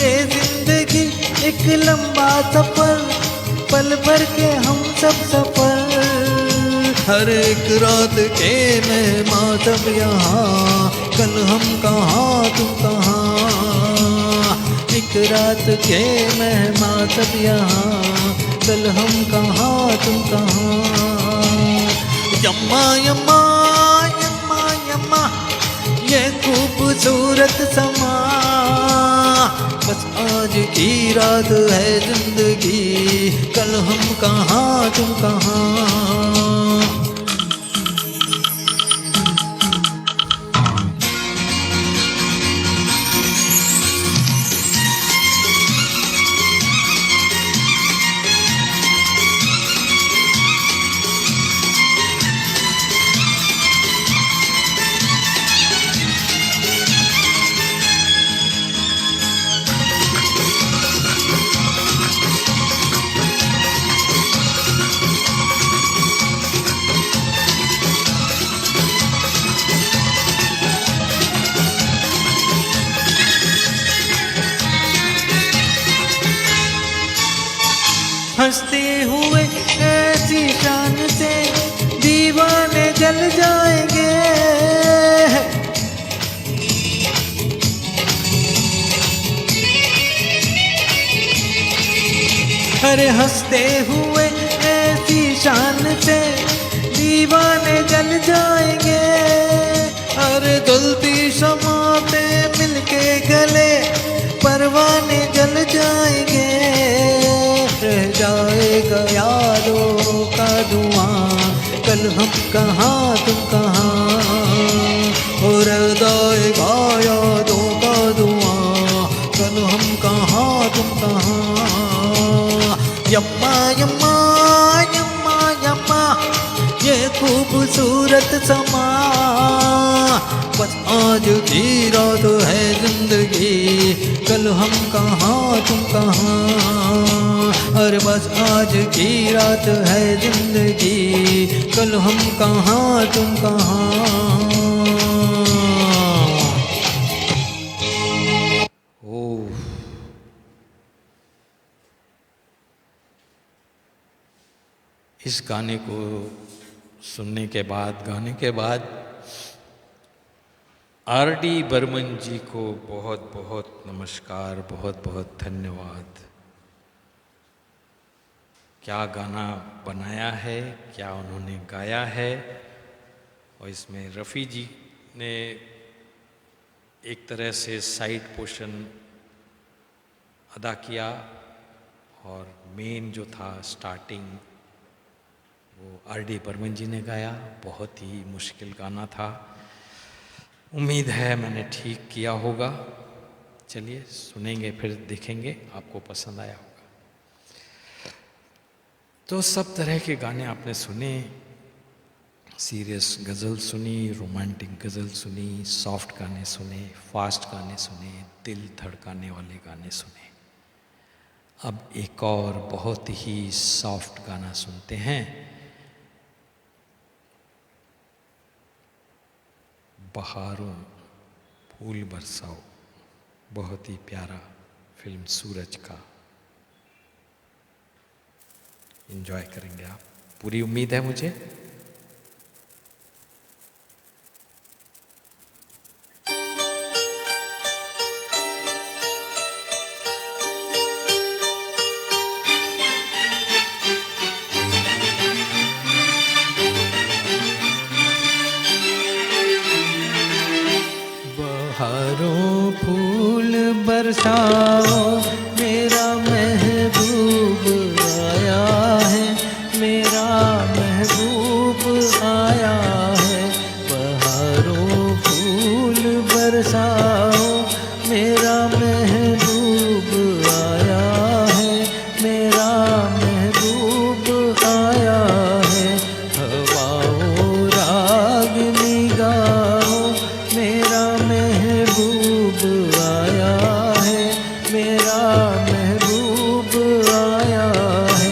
ये जिंदगी एक लंबा सफर, पल भर के हम सब सफर। हर एक रात के मेहमान सब यहाँ, कल हम कहाँ तुम कहाँ। एक रात के मेहमान सब यहाँ, कल हम कहाँ तुम कहाँ। यम्मा यम्मा यम्मा यम्मा ये खूबसूरत समा। बस आज की रात है जिंदगी, कल हम कहाँ तुम कहाँ। हंसते हुए ऐसी शान से दीवाने जल जाएंगे। अरे हंसते हुए ऐसी शान से दीवाने जल जाएंगे। अरे दुलती शमाते मिलके गले परवाने जल जाएंगे। रह जाएगा यादों का धुआं, कल हम कहाँ तुम कहाँ। और रह जाएगा यादों का धुआं, कल हम कहाँ तुम कहाँ। यम्मा यम्मा यम्मा यम्मा ये खूबसूरत समा। बस आज की रात है जिंदगी, कल हम कहाँ तुम कहाँ। अरे बस आज की रात है जिंदगी, कल हम कहाँ तुम कहाँ। ओह, इस गाने को सुनने के बाद, गाने के बाद आर.डी. बर्मन जी को बहुत बहुत नमस्कार, बहुत बहुत धन्यवाद। क्या गाना बनाया है, क्या उन्होंने गाया है। और इसमें रफ़ी जी ने एक तरह से साइड पोर्शन अदा किया और मेन जो था स्टार्टिंग वो आर.डी. बर्मन जी ने गाया। बहुत ही मुश्किल गाना था। उम्मीद है मैंने ठीक किया होगा। चलिए सुनेंगे, फिर देखेंगे आपको पसंद आया होगा। तो सब तरह के गाने आपने सुने, सीरियस गज़ल सुनी, रोमांटिक गज़ल सुनी, सॉफ्ट गाने सुने, फास्ट गाने सुने, दिल धड़काने वाले गाने सुने। अब एक और बहुत ही सॉफ्ट गाना सुनते हैं, बहारों फूल बरसाओ, बहुत ही प्यारा फिल्म सूरज का। एंजॉय करेंगे आप, पूरी उम्मीद है मुझे। बहारों फूल बरसाओ, मेरा महबूब आया है, मेरा महबूब आया है। बहारों फूल बरसाओ, मेरा महबूब आया है, मेरा महबूब आया है। हवाओं रागनी गाओ, मेरा महबूब आया है, मेरा महबूब आया है।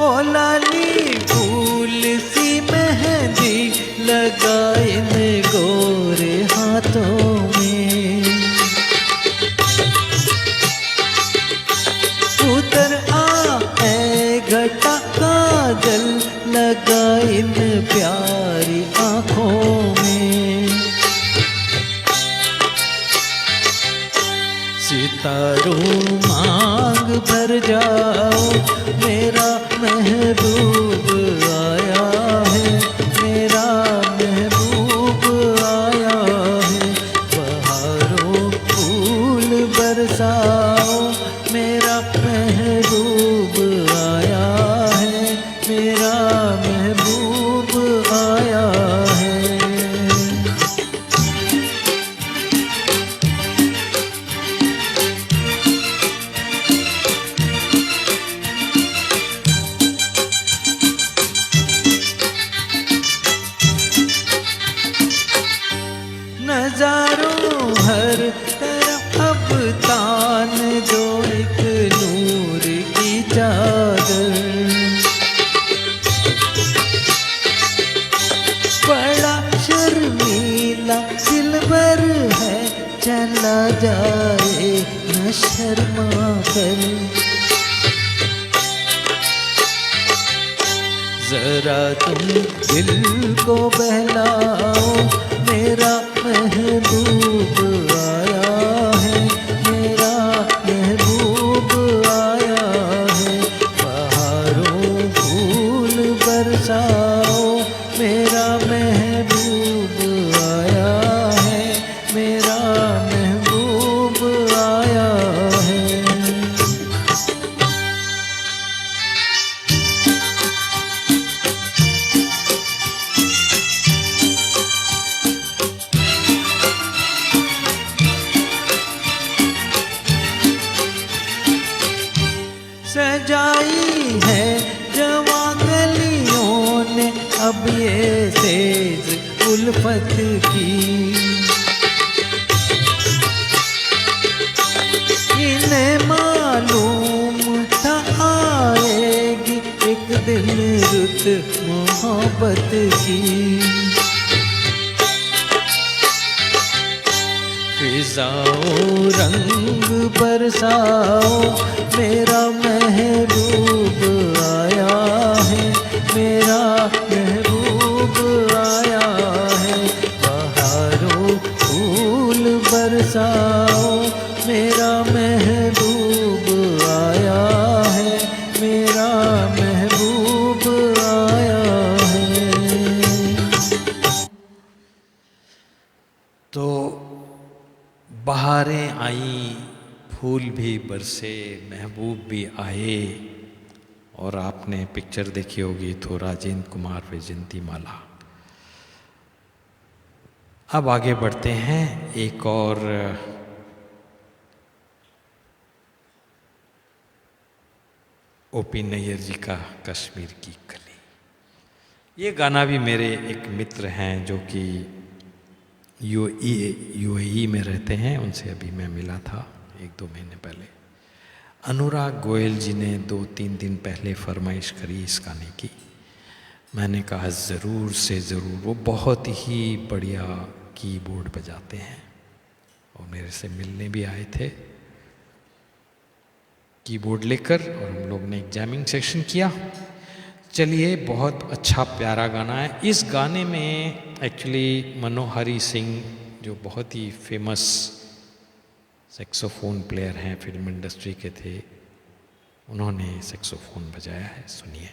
ओ लाली फूल सी मेहंदी लगाए इन गोरे हाथों में, उतर आ ऐ घटा काजल लगा इन प्यारी आँखों में। सितारों मांग भर जाओ, मेरा महबूब आया है, मेरा महबूब आया है। बहारों फूल बरसाओ, मेरा महबूब आया है, मेरा महबूब आया है। नजारों हर तरफ अब तान दो एक नूर की चादर। बड़ा शर्मीला दिलबर है, चला जाए न शर्मा कर। जरा तुम दिल को बहलाओ, मेरा महबूब आया है, मेरा महबूब आया है। बहारों फूल बरसाओ, मेरा महबूब आया है, मेरा महबूब आया है। सजाई है जवां गलियों ने अब ये सेज उल्फत की। इन्हें मालूम था आएगी एक दिन रुत मोहब्बत की। फिजाओ रंग बरसाओ, मेरा महबूब आया है, मेरा महबूब आया है। बहारों फूल बरसाओ, मेरा महबूब आया है, मेरा महबूब आया है। तो बहारें आई, फूल भी बरसे, महबूब भी आए। और आपने पिक्चर देखी होगी तो राजेंद्र कुमार वैजयंती माला। अब आगे बढ़ते हैं, एक और ओपी नैयर जी का कश्मीर की कली। ये गाना भी मेरे एक मित्र हैं जो कि यूएई में रहते हैं, उनसे अभी मैं मिला था 1-2 महीने पहले। अनुराग गोयल जी ने 2-3 दिन पहले फरमाइश करी इस गाने की। मैंने कहा ज़रूर से ज़रूर। वो बहुत ही बढ़िया कीबोर्ड बजाते हैं और मेरे से मिलने भी आए थे कीबोर्ड लेकर, और हम लोग ने एक जैमिंग सेशन किया। चलिए, बहुत अच्छा प्यारा गाना है। इस गाने में एक्चुअली मनोहरी सिंह जो बहुत ही फेमस सैक्सोफोन प्लेयर हैं, फिल्म इंडस्ट्री के थे, उन्होंने सैक्सोफोन बजाया है। सुनिए।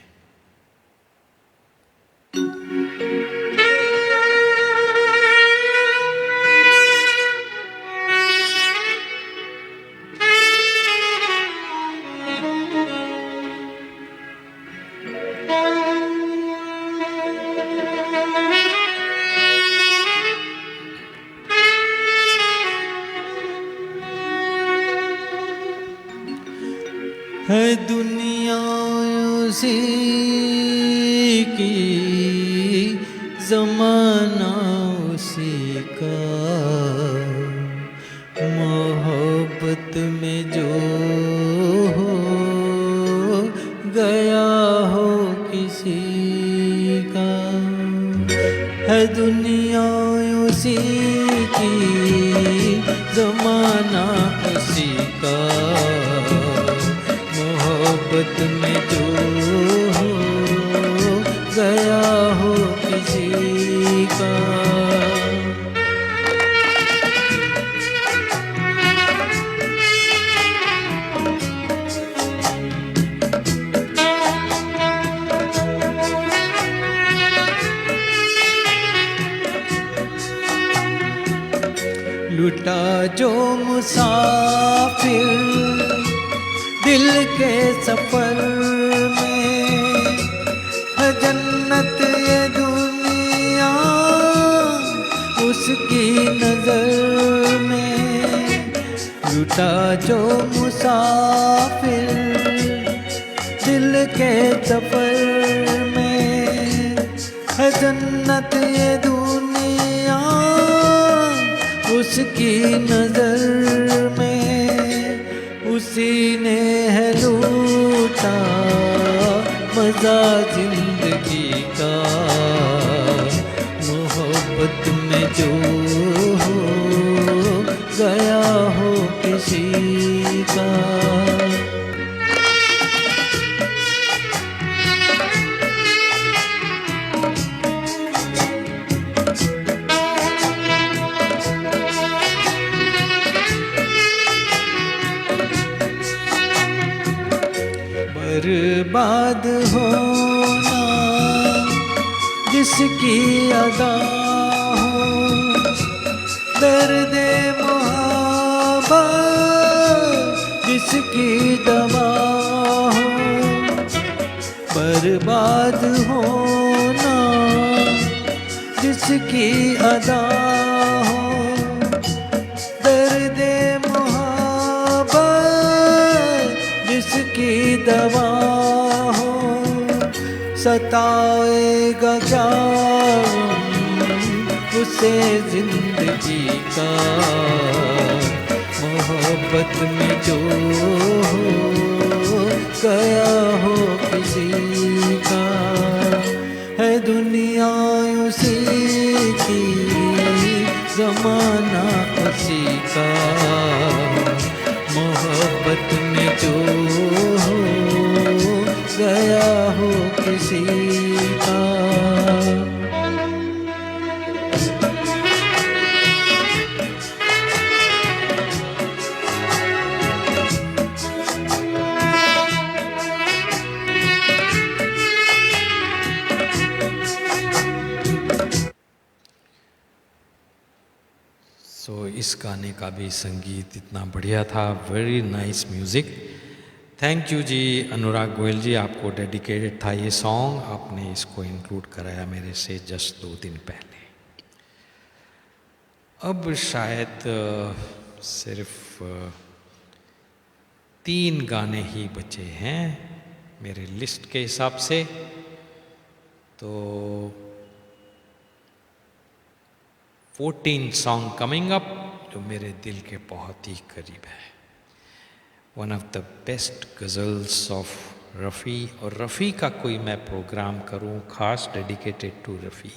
है दुनिया उसी की, ज़माना उसी का, मोहब्बत में जो हो गया हो किसी का। है दुनिया उसी की, ज़माना उसी का, मोहब्बत में जो हो गया हो किसी का। लुटा जो मुसाफिर दिल के सफर में, है जन्नत ये दुनिया उसकी नजर में। लुटा जो मुसाफिर दिल के सफर में, है जन्नत ये दुनिया उसकी नजर में। उसी ने है लूटा मजा जिंदगी का, मोहब्बत में जो हो गया हो किसी का। बर्बाद होना जिसकी अदा हो, दर्द मोहब्बत जिसकी दवा हो। बर्बाद होना जिसकी अदा हो, दर्द मोहब्बत जिसकी दवा हो। सताएगा क्या उसे जिंदगी का, मोहब्बत में जो हो गया हो किसी का। है दुनिया उसी की, ज़माना उसी का, मोहब्बत में जो हो गया हो किसी का। इस गाने का भी संगीत इतना बढ़िया था, very nice music. Thank you ji Anurag Goyal ji, आपको डेडिकेटेड था ये सॉन्ग, आपने इसको इंक्लूड कराया मेरे से जस्ट 2 दिन पहले। अब शायद सिर्फ 3 गाने ही बचे हैं मेरे लिस्ट के हिसाब से, तो 14 सॉन्ग कमिंग अप जो मेरे दिल के बहुत ही करीब है। One of the best ghazals of Rafi, और रफ़ी का कोई मैं प्रोग्राम करूं खास डेडिकेटेड टू रफ़ी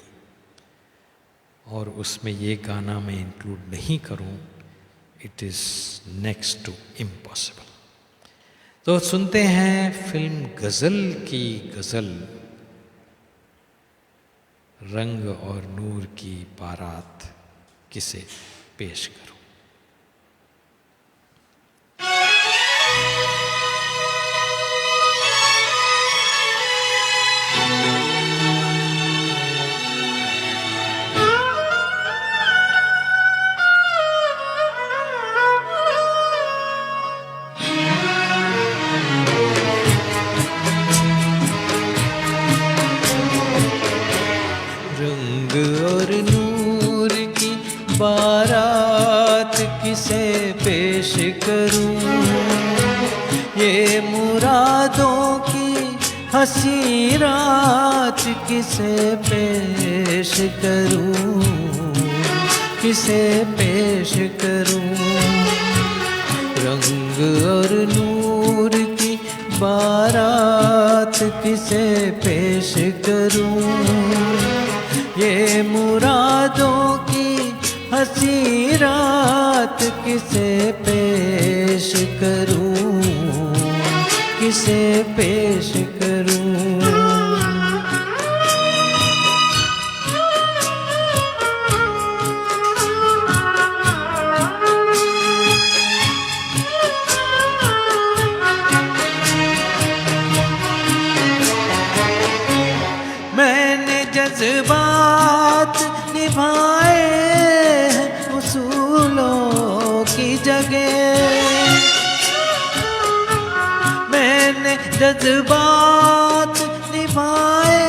और उसमें ये गाना मैं इंक्लूड नहीं करूं, it is next to impossible. तो सुनते हैं फिल्म गज़ल की गज़ल, रंग और नूर की बारात किसे पेश करूं। बारात किसे पेश करूं, ये मुरादों की हंसी रात किसे पेश करूं, किसे पेश करूं। रंग और नूर की बारात किसे पेश करूं, ये मुरादों की हंसी रात किसे पेश करूं, किसे पेश करूं। मैंने जज्बात निभाए उसूलों की जगह, मैंने जज्बात निभाए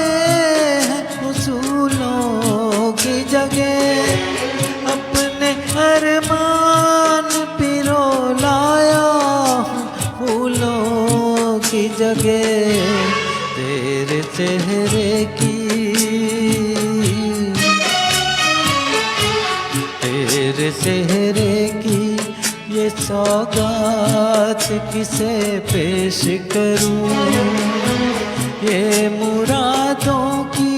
उसूलों की जगह, अपने अरमान पिरो लाया फूलों की जगह। तेरे चेहरे की, तेरे चेहरे की ये सौगात किसे पेश करूं, ये मुरादों की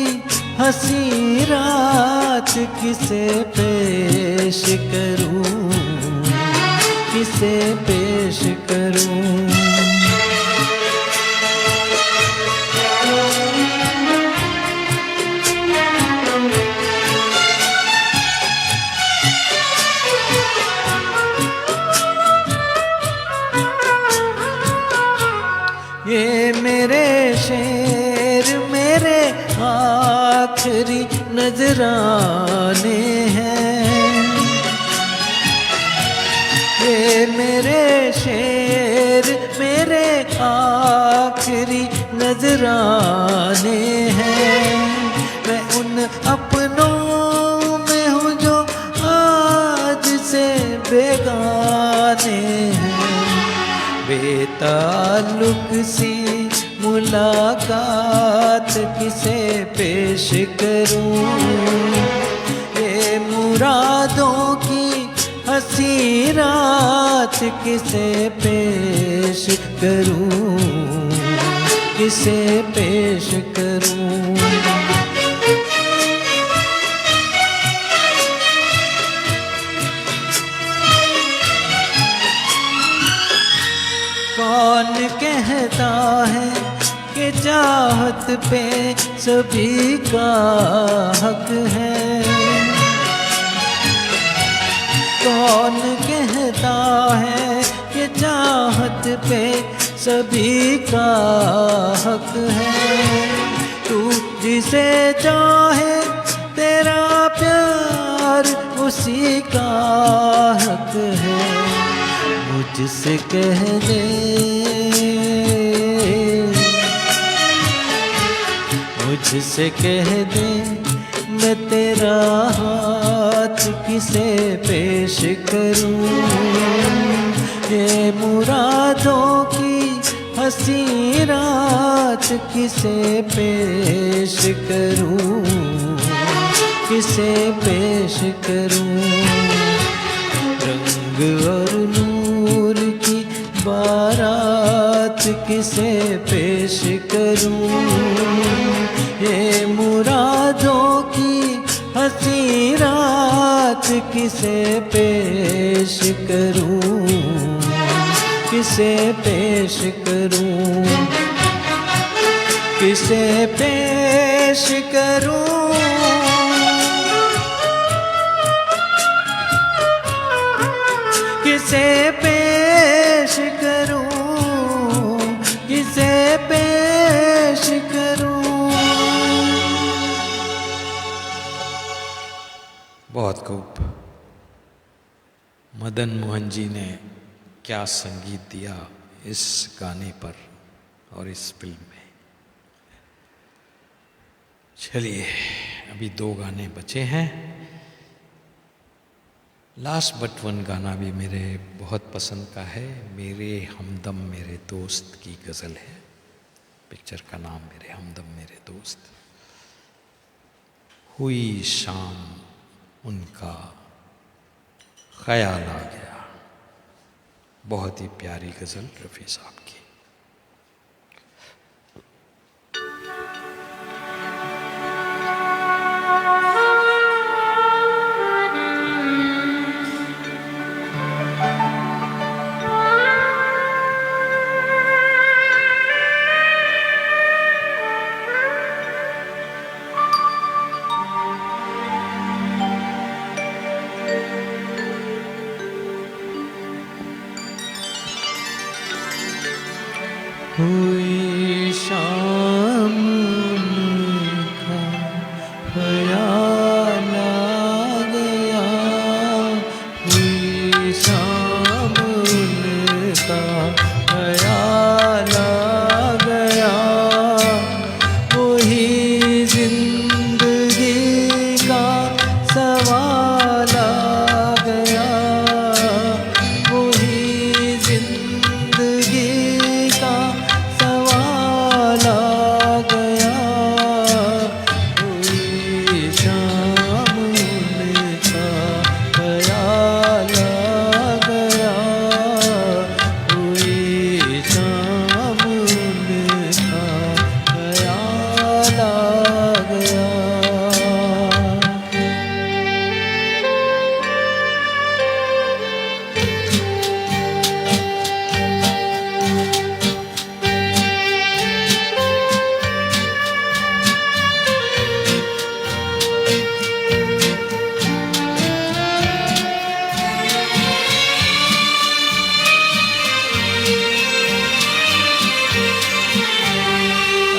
हंसी रात किसे पेश करूं, किसे पेश करूं। ये मेरे शेर मेरे आखिरी नजराने हैं, ये मेरे शेर मेरे आखिरी नजराने हैं। मैं उन अपनों में हूँ जो आज से बेगाने हैं, बेताल्लुक सी मुलाकात किसे पेश करूं, ये मुरादों की हंसी रात किसे पेश करूं, किसे पेश करूं। कौन कहता है कि चाहत पे सभी का हक है, कौन कहता है कि चाहत पे सभी का हक है। तू जिसे चाहे तेरा प्यार उस उसी का हक है, मुझसे कह दे, मुझसे कह दे, मैं तेरा हाथ किसे पेश करूं, ये मुरादों की हंसी रात किसे पेश करूं, किसे पेश करूं। रंग और नूर की बारात किसे पेश करूं, ये मुरादों की हंसी रात किसे पेश करूं, किसे पेश करूं, किसे पेश करूं। किसे पेश करूं, किसे पेश करूं। बहुत खूब। मदन मोहन जी ने क्या संगीत दिया इस गाने पर और इस फिल्म में। चलिए अभी 2 गाने बचे हैं। लास्ट बट वन गाना भी मेरे बहुत पसंद का है, मेरे हमदम मेरे दोस्त की गज़ल है। पिक्चर का नाम मेरे हमदम मेरे दोस्त। हुई शाम उनका ख्याल आ गया, बहुत ही प्यारी गज़ल रफ़ी साहब की। हुई शाम उनका ख्याल आ गया, हुई शाम उनका ख्याल आ गया, वही जिंदगी का सवाल आ गया, वही जिंदगी का सवाल आ गया, हुई शाम उनका ख्याल आ गया, हुई शाम उनका ख्याल आ गया।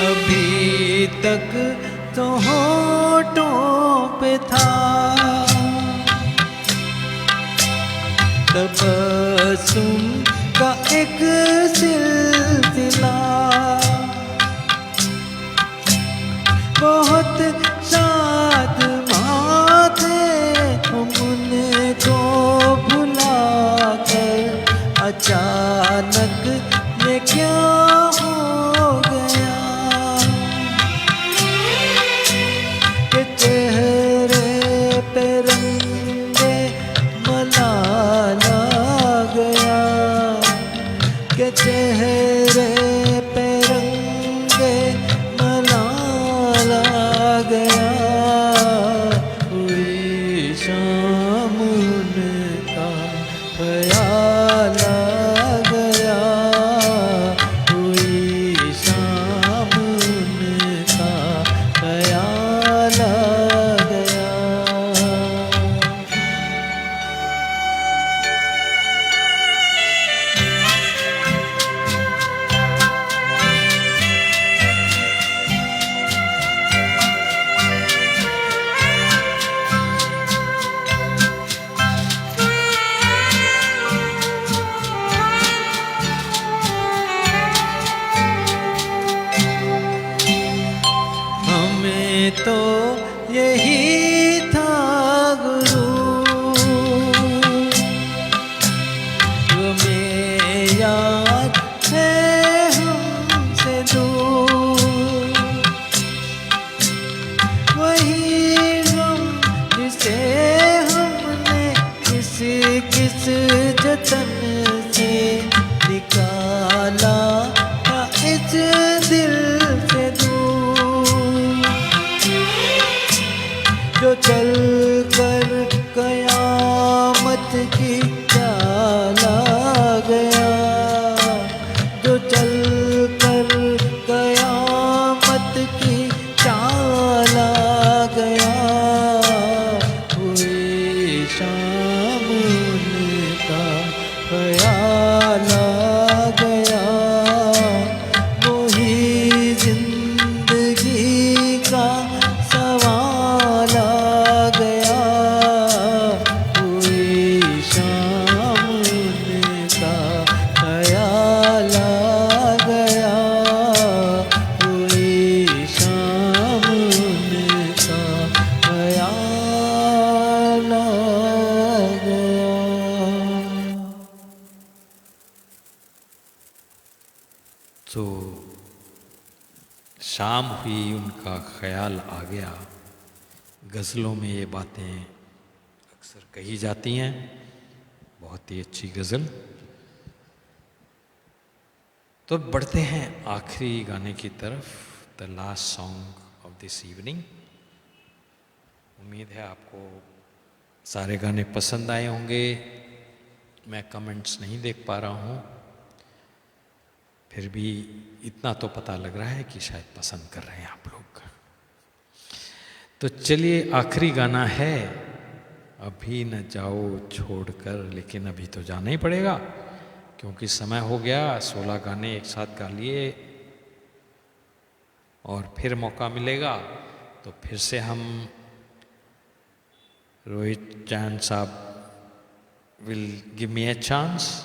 अभी तक तो होठों पे था तबस्सुम का एक सिलसिला, बहुत शाद माथे हम उनको भुला कर, अचानक ये क्या हो गया कि चेहरे पे रंगे मलाल आ गया, कि चेहरे पे रंगे मलाल आ गया, हुई शाम उनका ख्याल आ गया, हुई शाम उनका ख्याल आ गया। तन से निकाला था इस दिल से दूर, जो चल कर कयामत की चाला गया, जो चल कर कयामत की चाला गया। हुई शाम उनका ख्याल आ गया, वही जिंदगी का सवाल आ गया। हुई शाम उनका ख्याल आ गया, हुई शाम उनका ख्याल आ गया। तो शाम हुई उनका ख्याल आ गया, गज़लों में ये बातें अक्सर कही जाती हैं। बहुत ही अच्छी गज़ल। तो बढ़ते हैं आखिरी गाने की तरफ, the last song of this evening. उम्मीद है आपको सारे गाने पसंद आए होंगे। मैं कमेंट्स नहीं देख पा रहा हूँ, फिर भी इतना तो पता लग रहा है कि शायद पसंद कर रहे हैं आप लोग। तो चलिए, आखिरी गाना है अभी न जाओ छोड़कर, लेकिन अभी तो जाना ही पड़ेगा क्योंकि समय हो गया। 16 गाने एक साथ गा लिए और फिर मौका मिलेगा तो फिर से हम रोहित चांद साहब will give me a chance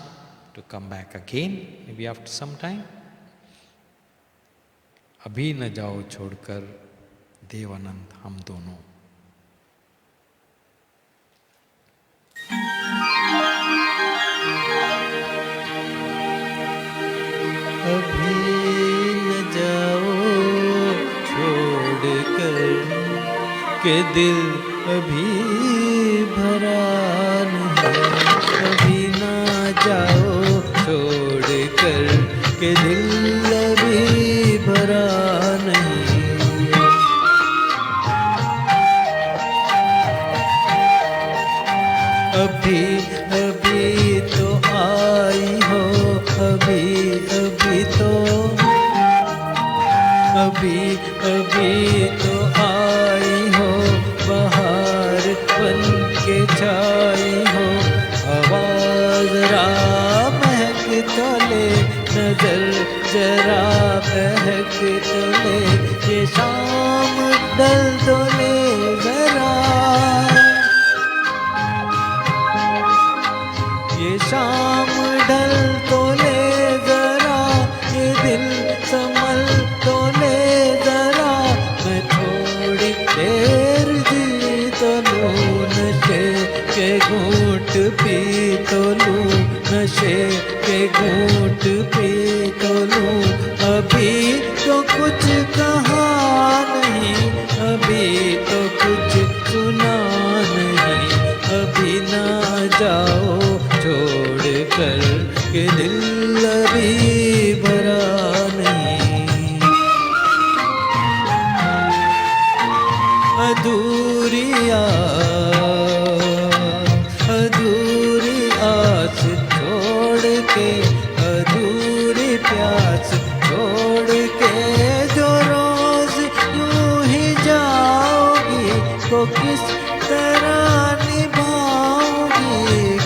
to come back again, maybe after some time. अभी न जाओ छोड़कर, देवानंद हम दोनों। अभी न जाओ छोड़कर के दिल अभी भरा नहीं, अभी ना जाओ छोड़कर के दिल अभी भरा नहीं। अभी अभी तो आई हो, अभी अभी तो, अभी अभी तो आई हो, बहार बन के छाई हो। आवाज़ जरा महक तो ले, नजर जरा बहक तो ले, ये शाम ढल तो ले जरा, ये शाम ढल तो ले जरा, ये दिल संभल तो ले जरा। मैं थोड़ी देर जी तो लूं, नशे के घूंट पी तो लूं, नशे के घूंट पी तो लूं। अभी तो कुछ कहा नहीं, अभी तो कुछ सुना नहीं, अभी ना जाओ छोड़ कर के दिल अभी भरा नहीं। अधूरी आस छोड़ के, अधूरी प्यास छोड़ के, जो रोज यूं ही जाओगी तो किस तरह निभाओगी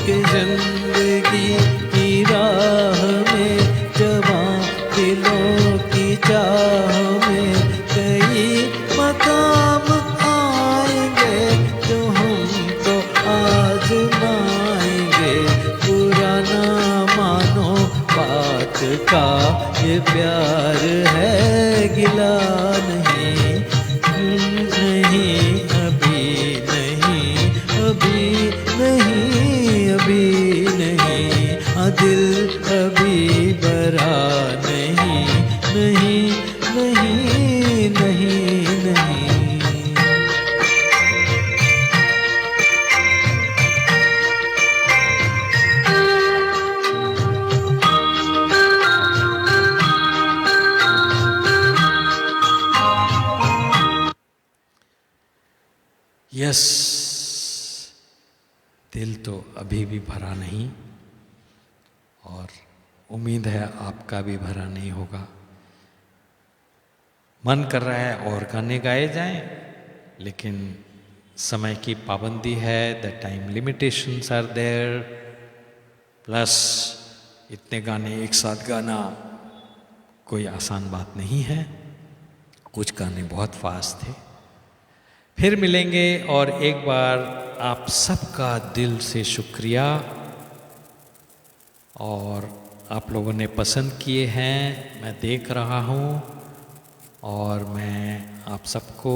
कि जिंदगी की राह में, जवां दिलों की चाह में कई मकाम आएंगे जो हमको आजमाएंगे। पुराना मानो बात का ये प्यार है, गिला नहीं, नहीं अभी नहीं, अभी नहीं, अभी नहीं, दिल अभी भरा नहीं, नहीं नहीं नहीं नहीं। यस, दिल तो अभी भी भरा नहीं, और उम्मीद है आपका भी भरा नहीं होगा। मन कर रहा है और गाने गाए जाएं, लेकिन समय की पाबंदी है, the time limitations are there, plus इतने गाने एक साथ गाना कोई आसान बात नहीं है। कुछ गाने बहुत फास्ट थे। फिर मिलेंगे, और एक बार आप सबका दिल से शुक्रिया, और आप लोगों ने पसंद किए हैं, मैं देख रहा हूँ, और मैं आप सबको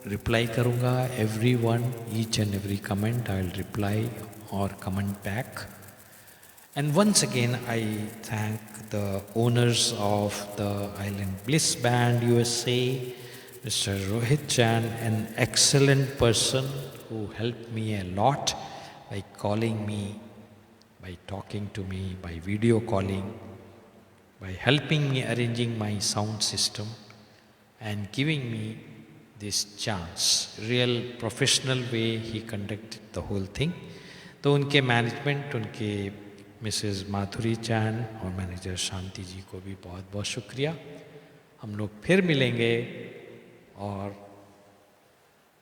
रिप्लाई करूँगा। Every one, each and every comment I will reply और comment back. And once again, I thank the owners of the Island Bliss Band USA, Mr. Rohit Chan, an excellent person who helped me a lot by calling me, by talking to me, by video calling, by helping me arranging my sound system and giving me this chance. Real professional way he conducted the whole thing. तो उनके management, उनके Mrs माधुरी चैन और manager शांति जी को भी बहुत बहुत शुक्रिया। हम लोग फिर मिलेंगे, और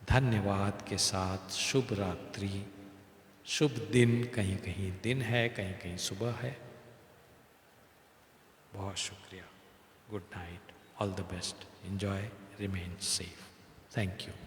धन्यवाद के साथ शुभ रात्रि, शुभ दिन। कहीं कहीं दिन है, कहीं कहीं सुबह है। बहुत शुक्रिया। Good night, all the best, enjoy, remain safe. Thank you.